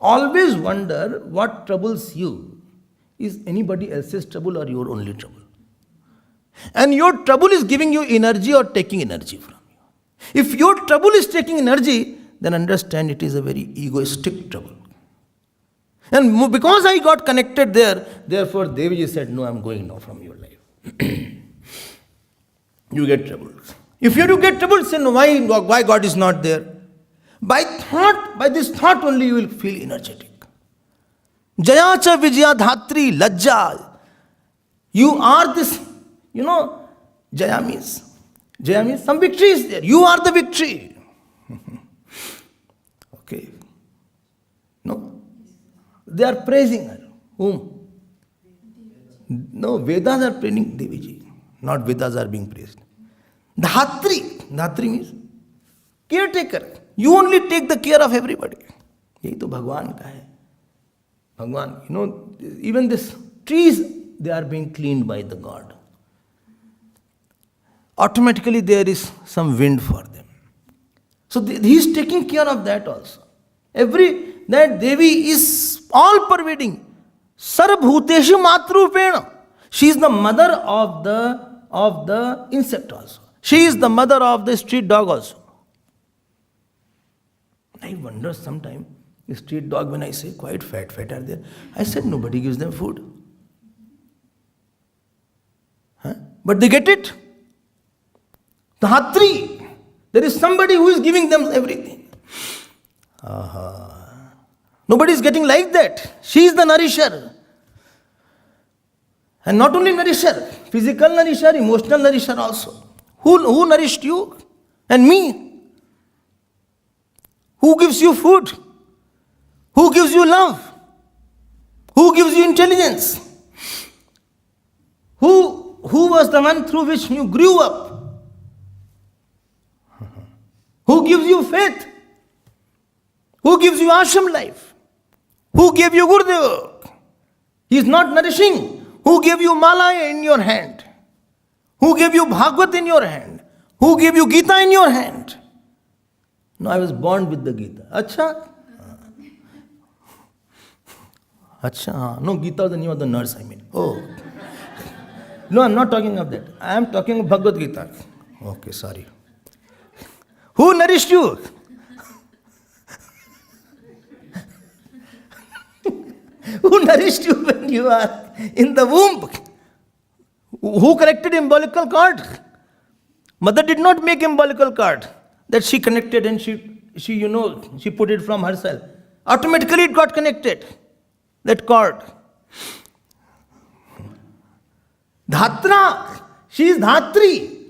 always wonder what troubles you. Is anybody else's trouble or your only trouble? And your trouble is giving you energy or taking energy from you. If your trouble is taking energy, then understand it is a very egoistic trouble. And because I got connected there, therefore Devji said, no, I am going now from your life. You get troubled. If you do get troubled, say, no, why God is not there? By this thought only you will feel energetic. Jaya cha Vijaya Dhatri Lajja. You are this, Jaya means some victory is there. You are the victory. Okay. No. They are praising her. Whom? No, Vedas are praising Devi ji. Not Vedas are being praised. Dhatri. Dhatri means caretaker. You only take the care of everybody. Yahi to Bhagwan ka hai. Bhagwan, even these trees, they are being cleaned by the God. Automatically there is some wind for them. So he is taking care of that also. That Devi is all pervading. Sarvabhuteshu matrupena. She is the mother of of the insect also. She is the mother of the street dog also. I wonder sometimes, the street dog, when I say quite fat are there, I said nobody gives them food. Huh? But they get it. Dhatri, there is somebody who is giving them everything. Nobody is getting like that. She is the nourisher. And not only nourisher, physical nourisher, emotional nourisher also. Who nourished you? And me? Who gives you food? Who gives you love? Who gives you intelligence? Who was the one through which you grew up? Who gives you faith? Who gives you ashram life? Who gave you Gurudev? He is not nourishing. Who gave you mala in your hand? Who gave you Bhagavad in your hand? Who gave you Gita in your hand? No, I was born with the Gita. Acha? Acha. No, Gita was the name of the nurse, I mean. Oh. No, I'm not talking of that. I am talking of Bhagavad Gita. Okay, sorry. Who nourished you? Who nourished you when you are in the womb? Who connected umbilical cord? Mother did not make umbilical cord that she connected and she put it from herself. Automatically it got connected, that cord. Dhatra, she is Dhatri.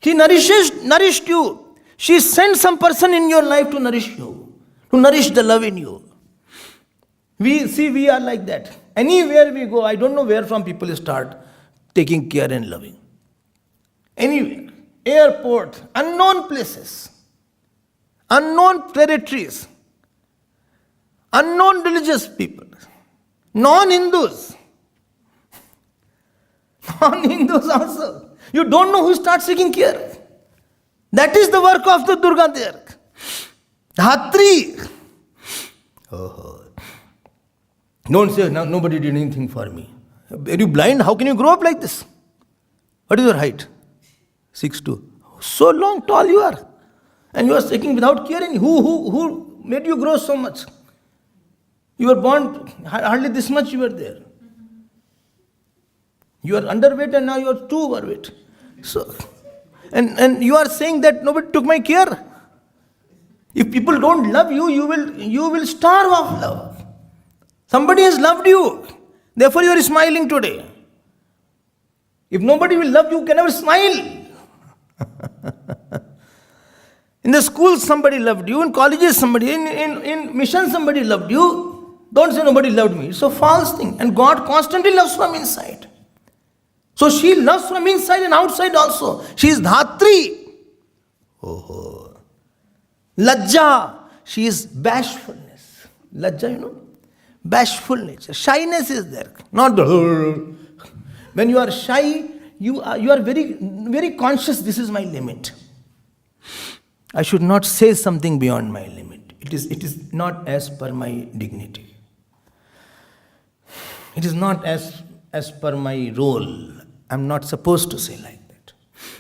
She nourished you. She sent some person in your life to nourish you, to nourish the love in you. We are like that. Anywhere we go, I don't know where from people start taking care and loving. Anywhere. Airport, unknown places, unknown territories, unknown religious people, non-Hindus. Non-Hindus also. You don't know who starts taking care. That is the work of the Durga there. Dhatri. Oh. Don't say, no, nobody did anything for me. Are you blind? How can you grow up like this? What is your height? 6'2". So long, tall you are. And you are taking without caring. Who made you grow so much? You were born, hardly this much you were there. You are underweight and now you are too overweight. So, and you are saying that nobody took my care. If people don't love you, you will starve of love. Somebody has loved you. Therefore you are smiling today. If nobody will love you, you can never smile. In the schools somebody loved you, in colleges somebody, in mission somebody loved you. Don't say nobody loved me. It's a false thing. And God constantly loves from inside. So she loves from inside and outside also. She is Dhatri. Oh. Lajja. She is bashfulness. Lajja, bashful nature. Shyness is there. Not the... When you are shy, you are very, very conscious, this is my limit. I should not say something beyond my limit. It is not as per my dignity. It is not as per my role. I'm not supposed to say like that.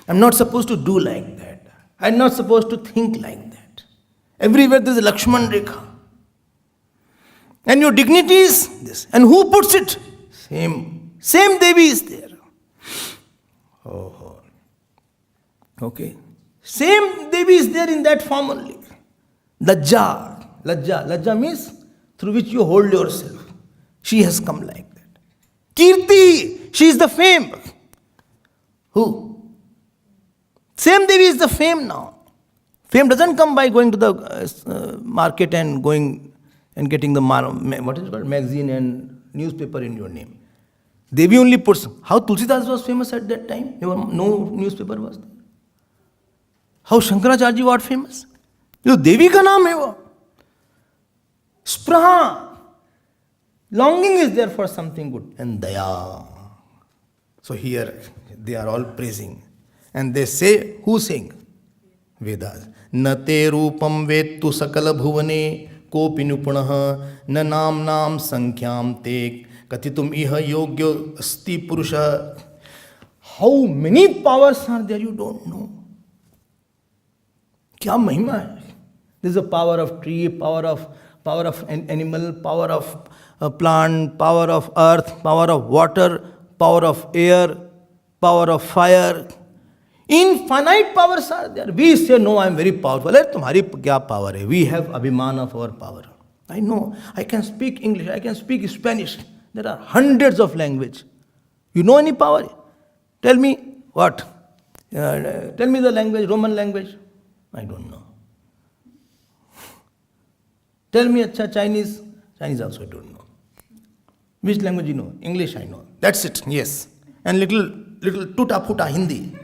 I'm not supposed to do like that. I'm not supposed to think like that. Everywhere there is a Lakshman Rekha. And your dignity is this. And who puts it? Same Devi is there. Oh. Okay. Same Devi is there in that form only. Lajja. Lajja means through which you hold yourself. She has come like that. Kirti. She is the fame. Who? Same Devi is the fame now. Fame doesn't come by going to the market and going and getting the what is it called? Magazine and newspaper in your name. Devi only puts. How Tulsidas was famous at that time? No newspaper was there. How Shankaracharya got famous? Devi ka naam hai wo. Spraha. Longing is there for something good. And daya. So here they are all praising. And they say, who sing? Vedas. Nate rupam vettu sakala bhuvane kopi nupunaha na namnam sankhyam te katitum iha yogyo asti purusha. How many powers are there, you don't know. क्या महिमा है. There is a power of tree, power of an animal, power of a plant, power of earth, power of water, power of air, power of fire. Infinite powers are there. We say, no, I am very powerful. अरे तुम्हारी क्या power है? We have abhiman of our power. I know. I can speak English. I can speak Spanish. There are hundreds of languages. You know any power? Tell me what? Tell me the language, Roman language. I don't know. Tell me Chinese. Chinese also I don't know. Which language you know? English I know. That's it. Yes. And little tuta puta Hindi.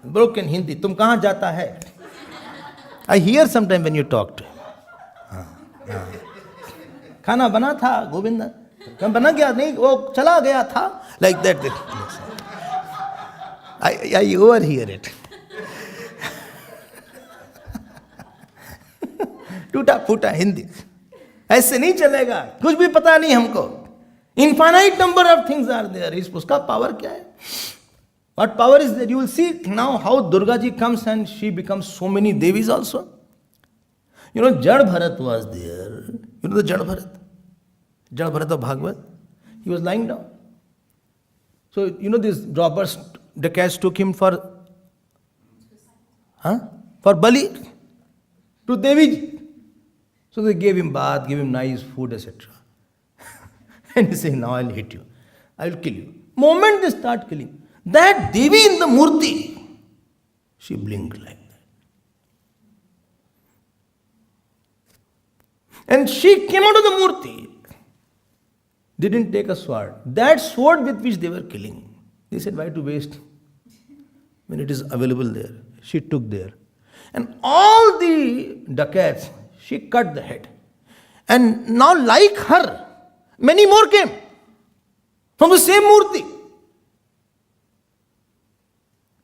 Broken Hindi. तुम कहाँ जाता है? I hear sometime when you talk to him. खाना बना था गोविंदा. बना गया नहीं वो चला गया था. Like that. I overhear it. टूटा फूटा हिंदी. ऐसे नहीं चलेगा. कुछ भी पता नहीं हमको. Infinite number of things are there. उसका power क्या है? What power is there? You will see now how Durga ji comes and she becomes so many Devis also. You know, Jad Bharat was there. You know the Jad Bharat? Jad Bharat of Bhagavad. He was lying down. So, you know, these robbers, dacoits took him for Bali to Devi ji. So they gave him bath, gave him nice food, etc. And he said, now I'll hit you. I will kill you. Moment they start killing, that Devi in the Murti, she blinked like that. And she came out of the Murti. They didn't take a sword. That sword with which they were killing. They said, why to waste when it is available there? She took there. And all the dacoits, she cut the head. And now like her, many more came from the same Murti.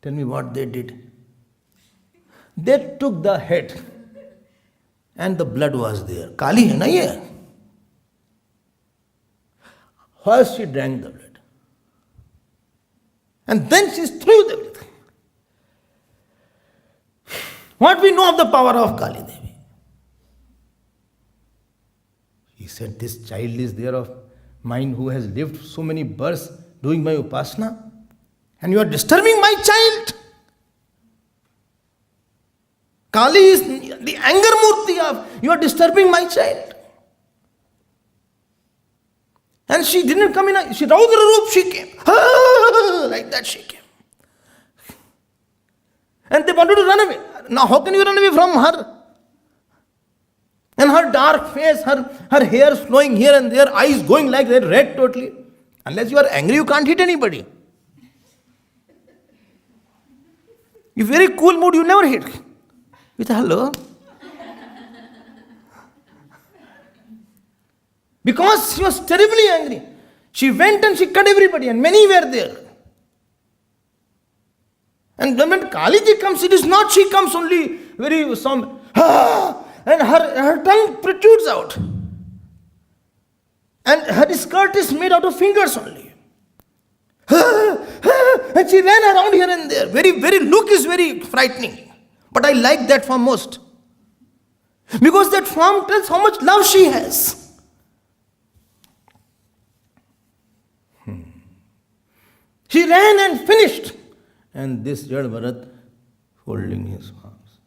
Tell me what they did. They took the head and the blood was there. Kali hai na ye? First she drank the blood. And then she threw everything. What we know of the power of Kali Devi? He said, this child is there of mine who has lived so many births doing my upasana. And you are disturbing my child. Kali is the anger murti of, you are disturbing my child. And she didn't come in, she Raudra Roop, she came. Like that she came. And they wanted to run away. Now how can you run away from her? And her dark face, her hair flowing here and there, eyes going like that, red totally. Unless you are angry, you can't hit anybody. If very cool mood, you never hit. With a hello. Because she was terribly angry. She went and she cut everybody and many were there. And when Kali ji comes, it is not she comes only very some, and her tongue protrudes out. And her skirt is made out of fingers only. And she ran around here and there. Very look is very frightening. But I like that form most. Because that form tells how much love she has. She ran and finished. And this Jad Bharat folding his arms.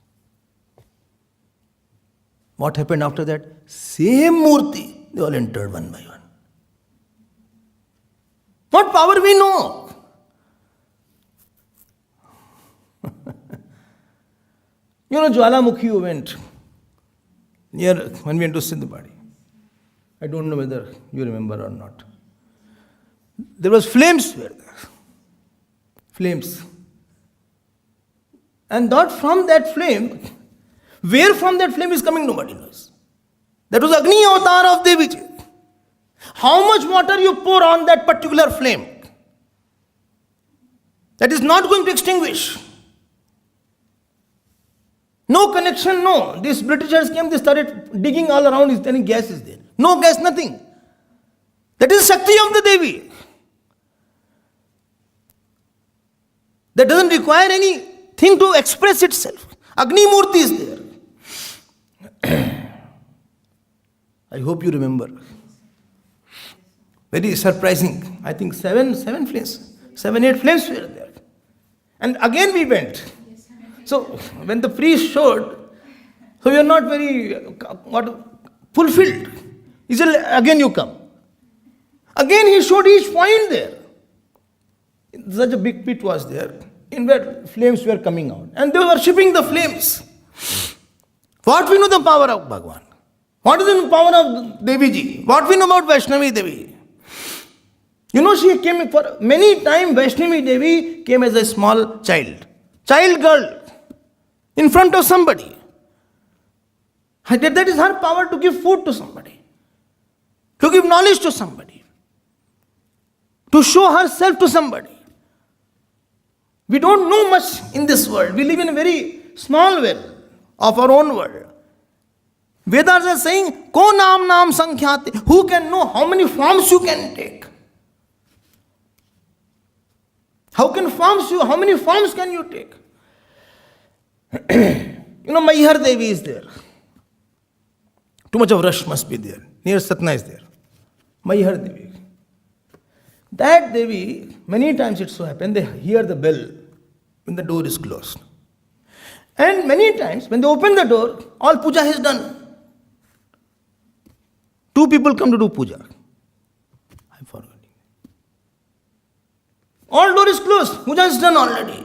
What happened after that? Same Murti, they all entered one by one. What power we know? You know, Jwalamukhi went near when we went to Siddhbadi. I don't know whether you remember or not. There was flames were there. Flames. And not from that flame, where from that flame is coming, nobody knows. That was Agni avatar of Devi ji. How much water you pour on that particular flame, that is not going to extinguish. No connection, no. These Britishers came, they started digging all around, telling gas is there. No gas, nothing. That is Shakti of the Devi. That doesn't require anything to express itself. Agni Murti is there. I hope you remember. Very surprising. I think 7 flames, 7, 8 flames were there. And again we went. So when the priest showed, so we are not very fulfilled. He said, again you come. Again he showed each point there. Such a big pit was there, in where flames were coming out. And they were worshipping the flames. What we know the power of Bhagwan? What is the power of Devi Ji? What we know about Vaishnavi Devi? You know, she came for many times. Vaishnavi Devi came as a small child girl, in front of somebody. That is her power, to give food to somebody, to give knowledge to somebody, to show herself to somebody. We don't know much in this world. We live in a very small world of our own world. Vedas are saying, Ko naam sankhyate. Who can know how many forms you can take? How many forms can you take? You know, Maihar Devi is there. Too much of rush must be there. Near Satna is there. Maihar Devi. That Devi, many times it so happens, they hear the bell when the door is closed. And many times, when they open the door, all puja is done. 2 people come to do puja. I'm forgetting. All door is closed. Puja is done already.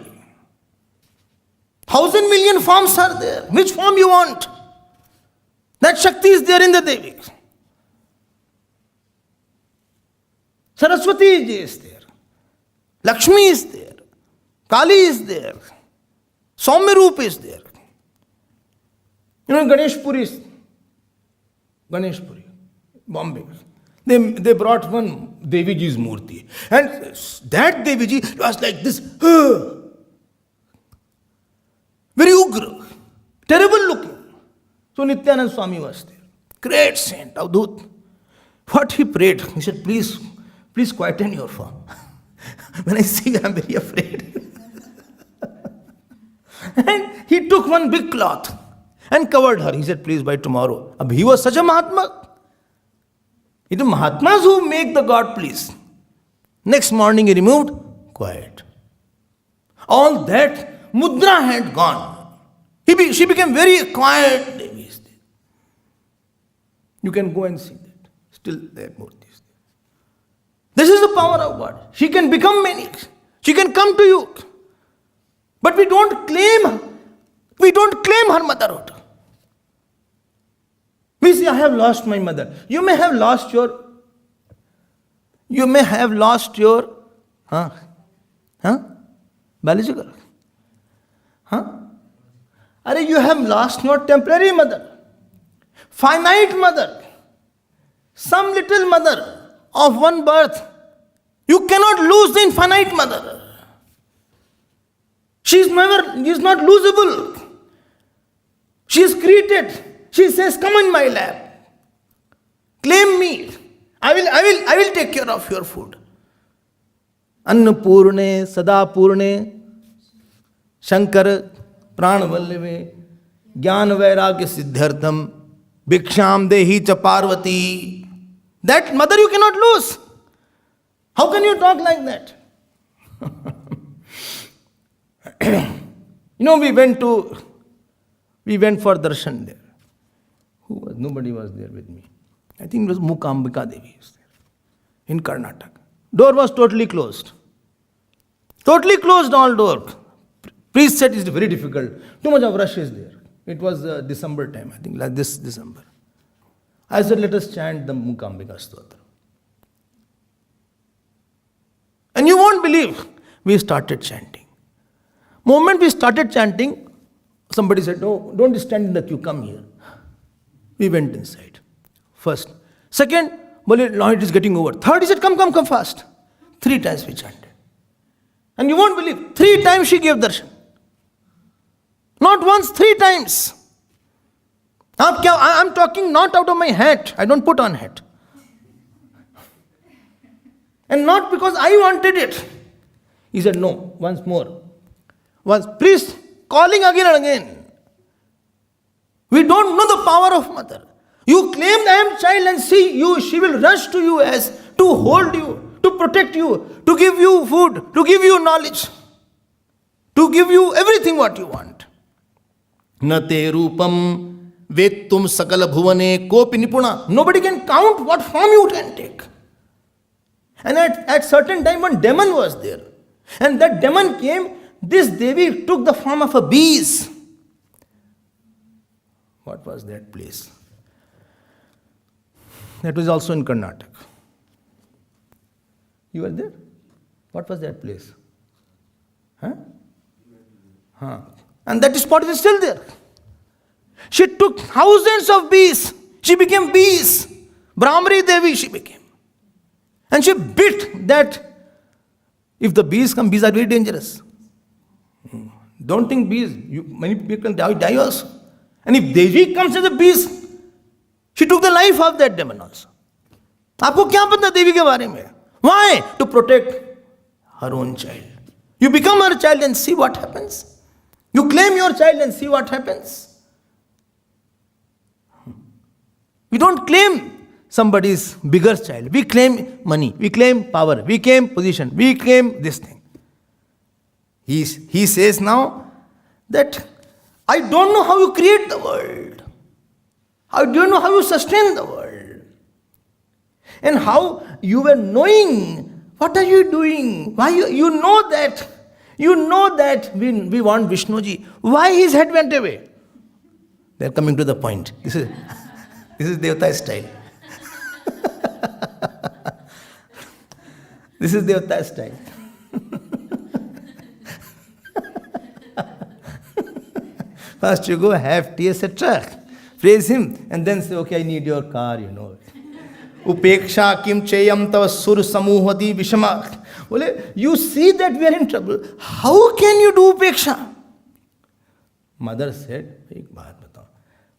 1,000 million forms are there. Which form you want? That Shakti is there in the Devi. Saraswati is there. Lakshmi is there. Kali is there. Saumya is there. You know, Ganeshpuri, Bombay. They brought one Devi Ji's Murti. And that Devi Ji was like this. Very ugra. Terrible looking. So Nityanand Swami was there. Great saint, Avdut. What he prayed, he said, please quieten your form. When I see, I am very afraid. And he took one big cloth and covered her. He said, please, by tomorrow. He was such a Mahatma. It is Mahatmas who make the God please. Next morning he removed, quiet. All that mudra had gone. She became very quiet. You can go and see that. Still that murti is there. This is the power of God. She can become many. She can come to you. But we don't claim her motherhood. We say, I have lost my mother. You may have lost your biological. You have lost your temporary mother. Finite mother, some little mother of one birth. You cannot lose the infinite mother. She is not losable. She is created. She says, come in my lap. Claim me. I will take care of your food. Annapurne, Sadapurne, Shankar, Pranavallave, Jnana Vairagya Siddhartham, Bhiksham Dehi Cha Parvati. That mother you cannot lose. How can you talk like that? You know, we went for darshan there. Nobody was there with me. I think it was Mukambika Devi was there in Karnataka. Door was totally closed. Totally closed, all door. Priest said it's very difficult. Too much of rush is there. It was December time, I think, like this December. I said, let us chant the Mukambika Stotra. And you won't believe, we started chanting. Moment we started chanting, somebody said, no, don't stand in the queue, come here. We went inside. First. Second, now it is getting over. Third, he said, come fast. 3 times we chanted. And you won't believe, 3 times she gave darshan. Not once, 3 times. I'm talking not out of my hat. I don't put on hat. And not because I wanted it. He said, no, once more. was priest calling again and again. We don't know the power of mother. You claim I am child and see you, she will rush to you as to hold you, to protect you, to give you food, to give you knowledge, to give you everything what you want. Nate rupam vettum sakala bhuvane kopi nipuna. Nobody can count what form you can take. And at certain time one demon was there. And that demon came, this Devi took the form of a bees. What was that place? That was also in Karnataka. You were there? What was that place? Huh? And that spot is still there. She took thousands of bees. She became bees. Brahmari Devi she became. And she bit that. If the bees come, bees are very dangerous. Don't think bees. Many people die also. And if Devi comes as a bees, she took the life of that demon also. आपको क्या पता देवी के बारे में? Why? To protect her own child. You become her child and see what happens. You claim your child and see what happens. We don't claim somebody's bigger child. We claim money. We claim power. We claim position. We claim this thing. He says now that I don't know how you create the world. I don't know how you sustain the world. And how you were knowing, what are you doing? Why you know that we want Vishnuji. Why his head went away? They are coming to the point. This is Devata style. This is Devata style. First you go, have tea, etc. Praise him, and then say, okay, I need your car, you know. Upeksha kim cheyam tava sur samuhati vishama. You see that we are in trouble. How can you do upeksha? Mother said, ek baat batao.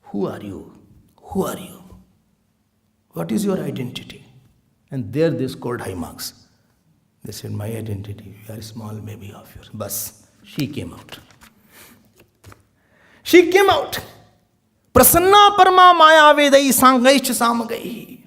Who are you? Who are you? What is your identity? And there they scored high marks. They said, my identity, you are a small baby of yours. Bas, she came out. She came out. Prasanna Parma Maya Vedai Sangaish Samagai.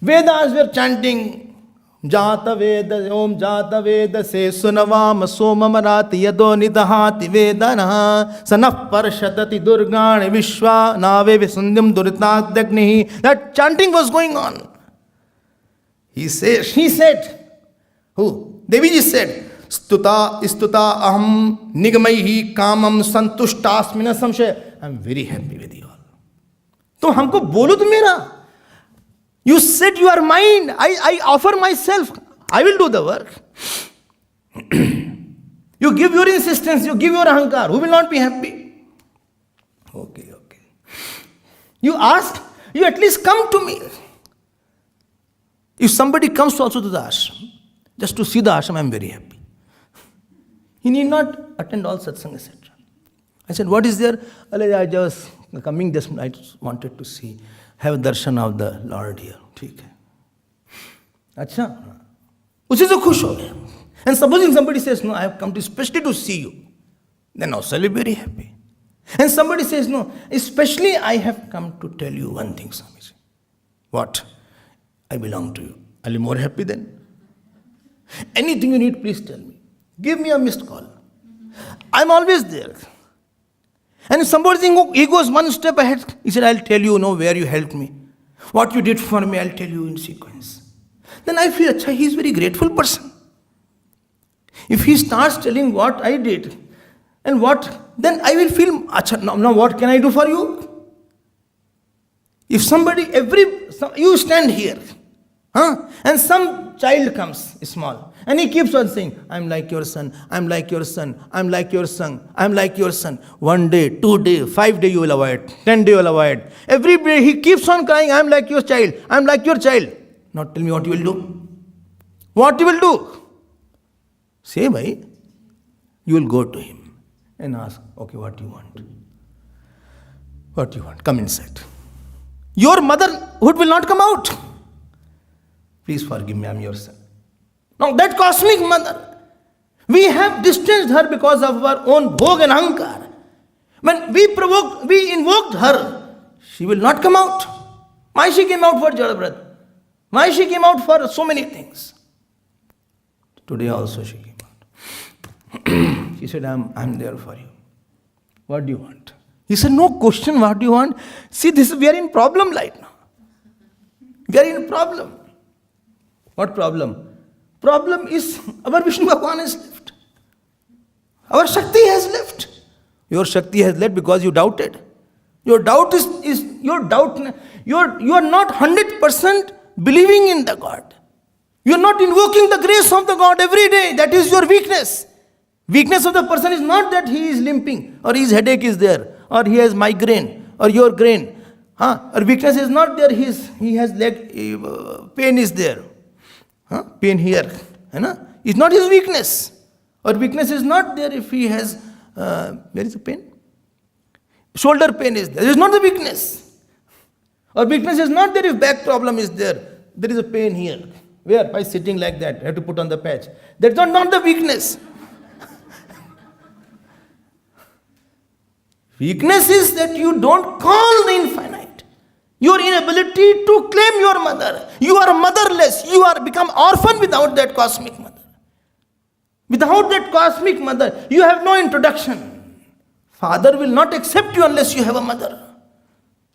Vedas were chanting Jata Veda Om Jata Veda Se Sunavam Soma Marati Yado Nidahati Vedana Sanaf Parshatati Durgani Vishwa Nave Visundyam Duritat Dagnihi. That chanting was going on. She said, who? Deviji said, Stuta istuta aham nigamaihi kamam santushtasmina samshay. I'm very happy with you all. तो हमको बोलो तो मेरा. You said you are mine. I offer myself. I will do the work. You give your insistence. You give your ahankar. Who will not be happy? Okay. You ask. You at least come to me. If somebody comes also to the ashram, just to see the ashram, I am very happy. He need not attend all satsang, etc. I said, what is there? I just coming this, I just wanted to see, have darshan of the Lord here. ठीक है. अच्छा. उसी से खुश हो गया. And supposing somebody says, no, I have come especially to see you. Then also I'll be very happy. And somebody says, no, especially I have come to tell you one thing, Swamiji. What? I belong to you. I'll be more happy then. Anything you need, please tell me. Give me a missed call. I'm always there. And if somebody thinks he goes one step ahead, he said, I'll tell you, where you helped me. What you did for me, I'll tell you in sequence. Then I feel, he's a very grateful person. If he starts telling what I did, and then I will feel, now what can I do for you? If somebody, you stand here, and some child comes, small, and he keeps on saying, I'm like your son, I'm like your son, I'm like your son, I'm like your son. 1 day, 2 days, 5 days you will avoid, 10 days you will avoid. Every day he keeps on crying, I'm like your child, I'm like your child. Now tell me what you will do. What you will do? Say, bhai, you will go to him and ask, okay, what do you want? What do you want? Come inside. Your motherhood will not come out. Please forgive me, I'm your son. Now that cosmic mother We have distanced her because of our own bhog and ahankar. When we invoked her, she will not come out. Why she came out for Jadabrat? Why she came out for so many things? Today also she came out. She said, I'm there for you. What do you want? He said, no question, what do you want? See, we are in problem right now. We are in problem. What problem? Problem is our Vishnu Bhagwan has left. Our Shakti has left. Your Shakti has left because you doubted. Your doubt is your doubt. You are not 100% believing in the God. You are not invoking the grace of the God every day. That is your weakness. Weakness of the person is not that he is limping, or his headache is there, or he has migraine, or your grain. Or weakness is not there, he has leg pain is there. Pain here. It's not his weakness. Or weakness is not there if he has, where is the pain? Shoulder pain is there. It is not the weakness. Or weakness is not there if back problem is there. There is a pain here. Where? By sitting like that. I have to put on the patch. That's not the weakness. Weakness is that you don't call the infinite. Your inability to claim your mother. You are motherless. You are become orphan without that cosmic mother. Without that cosmic mother, you have no introduction. Father will not accept you unless you have a mother.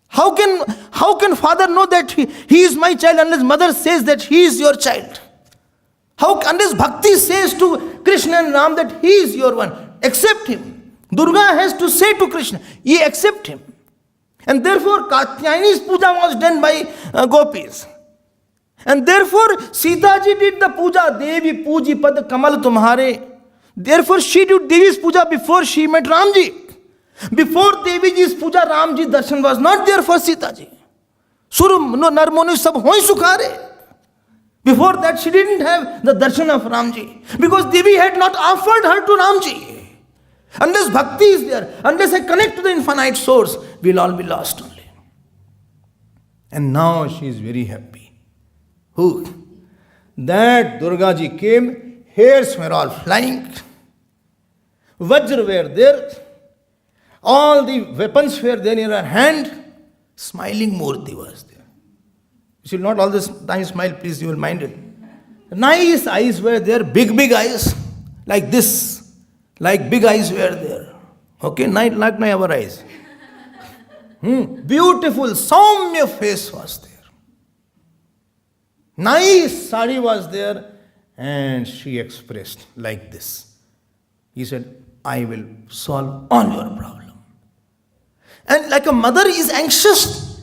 How can father know that he is my child unless mother says that he is your child? Unless Bhakti says to Krishna and Ram that he is your one, accept him. Durga has to say to Krishna, ye accept him. And therefore Katyayani's puja was done by gopis. And therefore Sita ji did the puja, Devi puji pad kamal tumhare. Therefore she did Devi's puja before she met Ramji. Before Devi ji's puja, Ramji darshan was not there for Sita ji. Sur narmoni sab hoy sukhare. Before that she didn't have the darshan of Ramji. Because Devi had not offered her to Ramji. Unless bhakti is there, unless I connect to the infinite source, we'll all be lost only. And now she is very happy. Who? That Durga ji came, hairs were all flying. Vajra were there. All the weapons were there in her hand. Smiling Murti was there. You should not all this time smile, please, you will mind it. Nice eyes were there, big eyes, like this. Like big eyes were there. Okay, not like our eyes. Beautiful, Soumya face was there. Nice sari was there. And she expressed like this. He said, I will solve all your problem. And like a mother is anxious.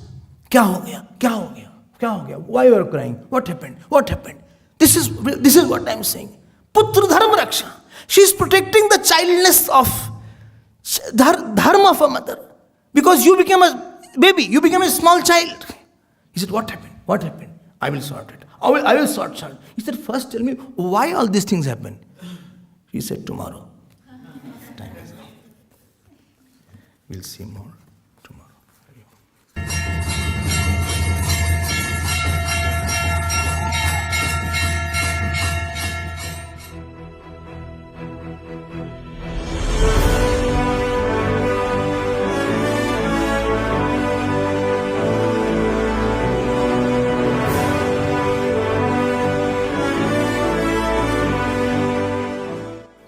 Kya ho gaya? Kya ho gaya? Kya ho gaya? Why you are crying? What happened? What happened? This is what I am saying. Putra dharma raksha. She is protecting the childness of dharma of a mother. Because you became a baby, you became a small child. He said, what happened? What happened? I will sort it. I will sort it. He said, first tell me why all these things happen. She said, tomorrow. Time is up. We'll see more tomorrow.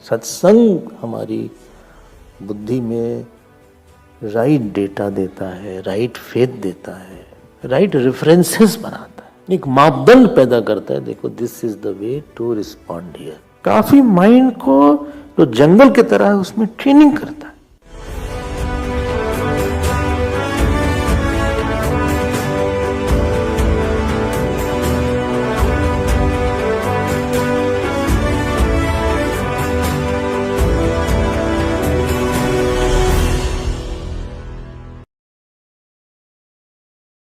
सत्संग हमारी बुद्धि में right data देता है, right faith देता है, right references बनाता है, एक मापदंड पैदा करता है. देखो, this is the way to respond here. काफी माइंड को जो जंगल की तरह है उसमें ट्रेनिंग करता है.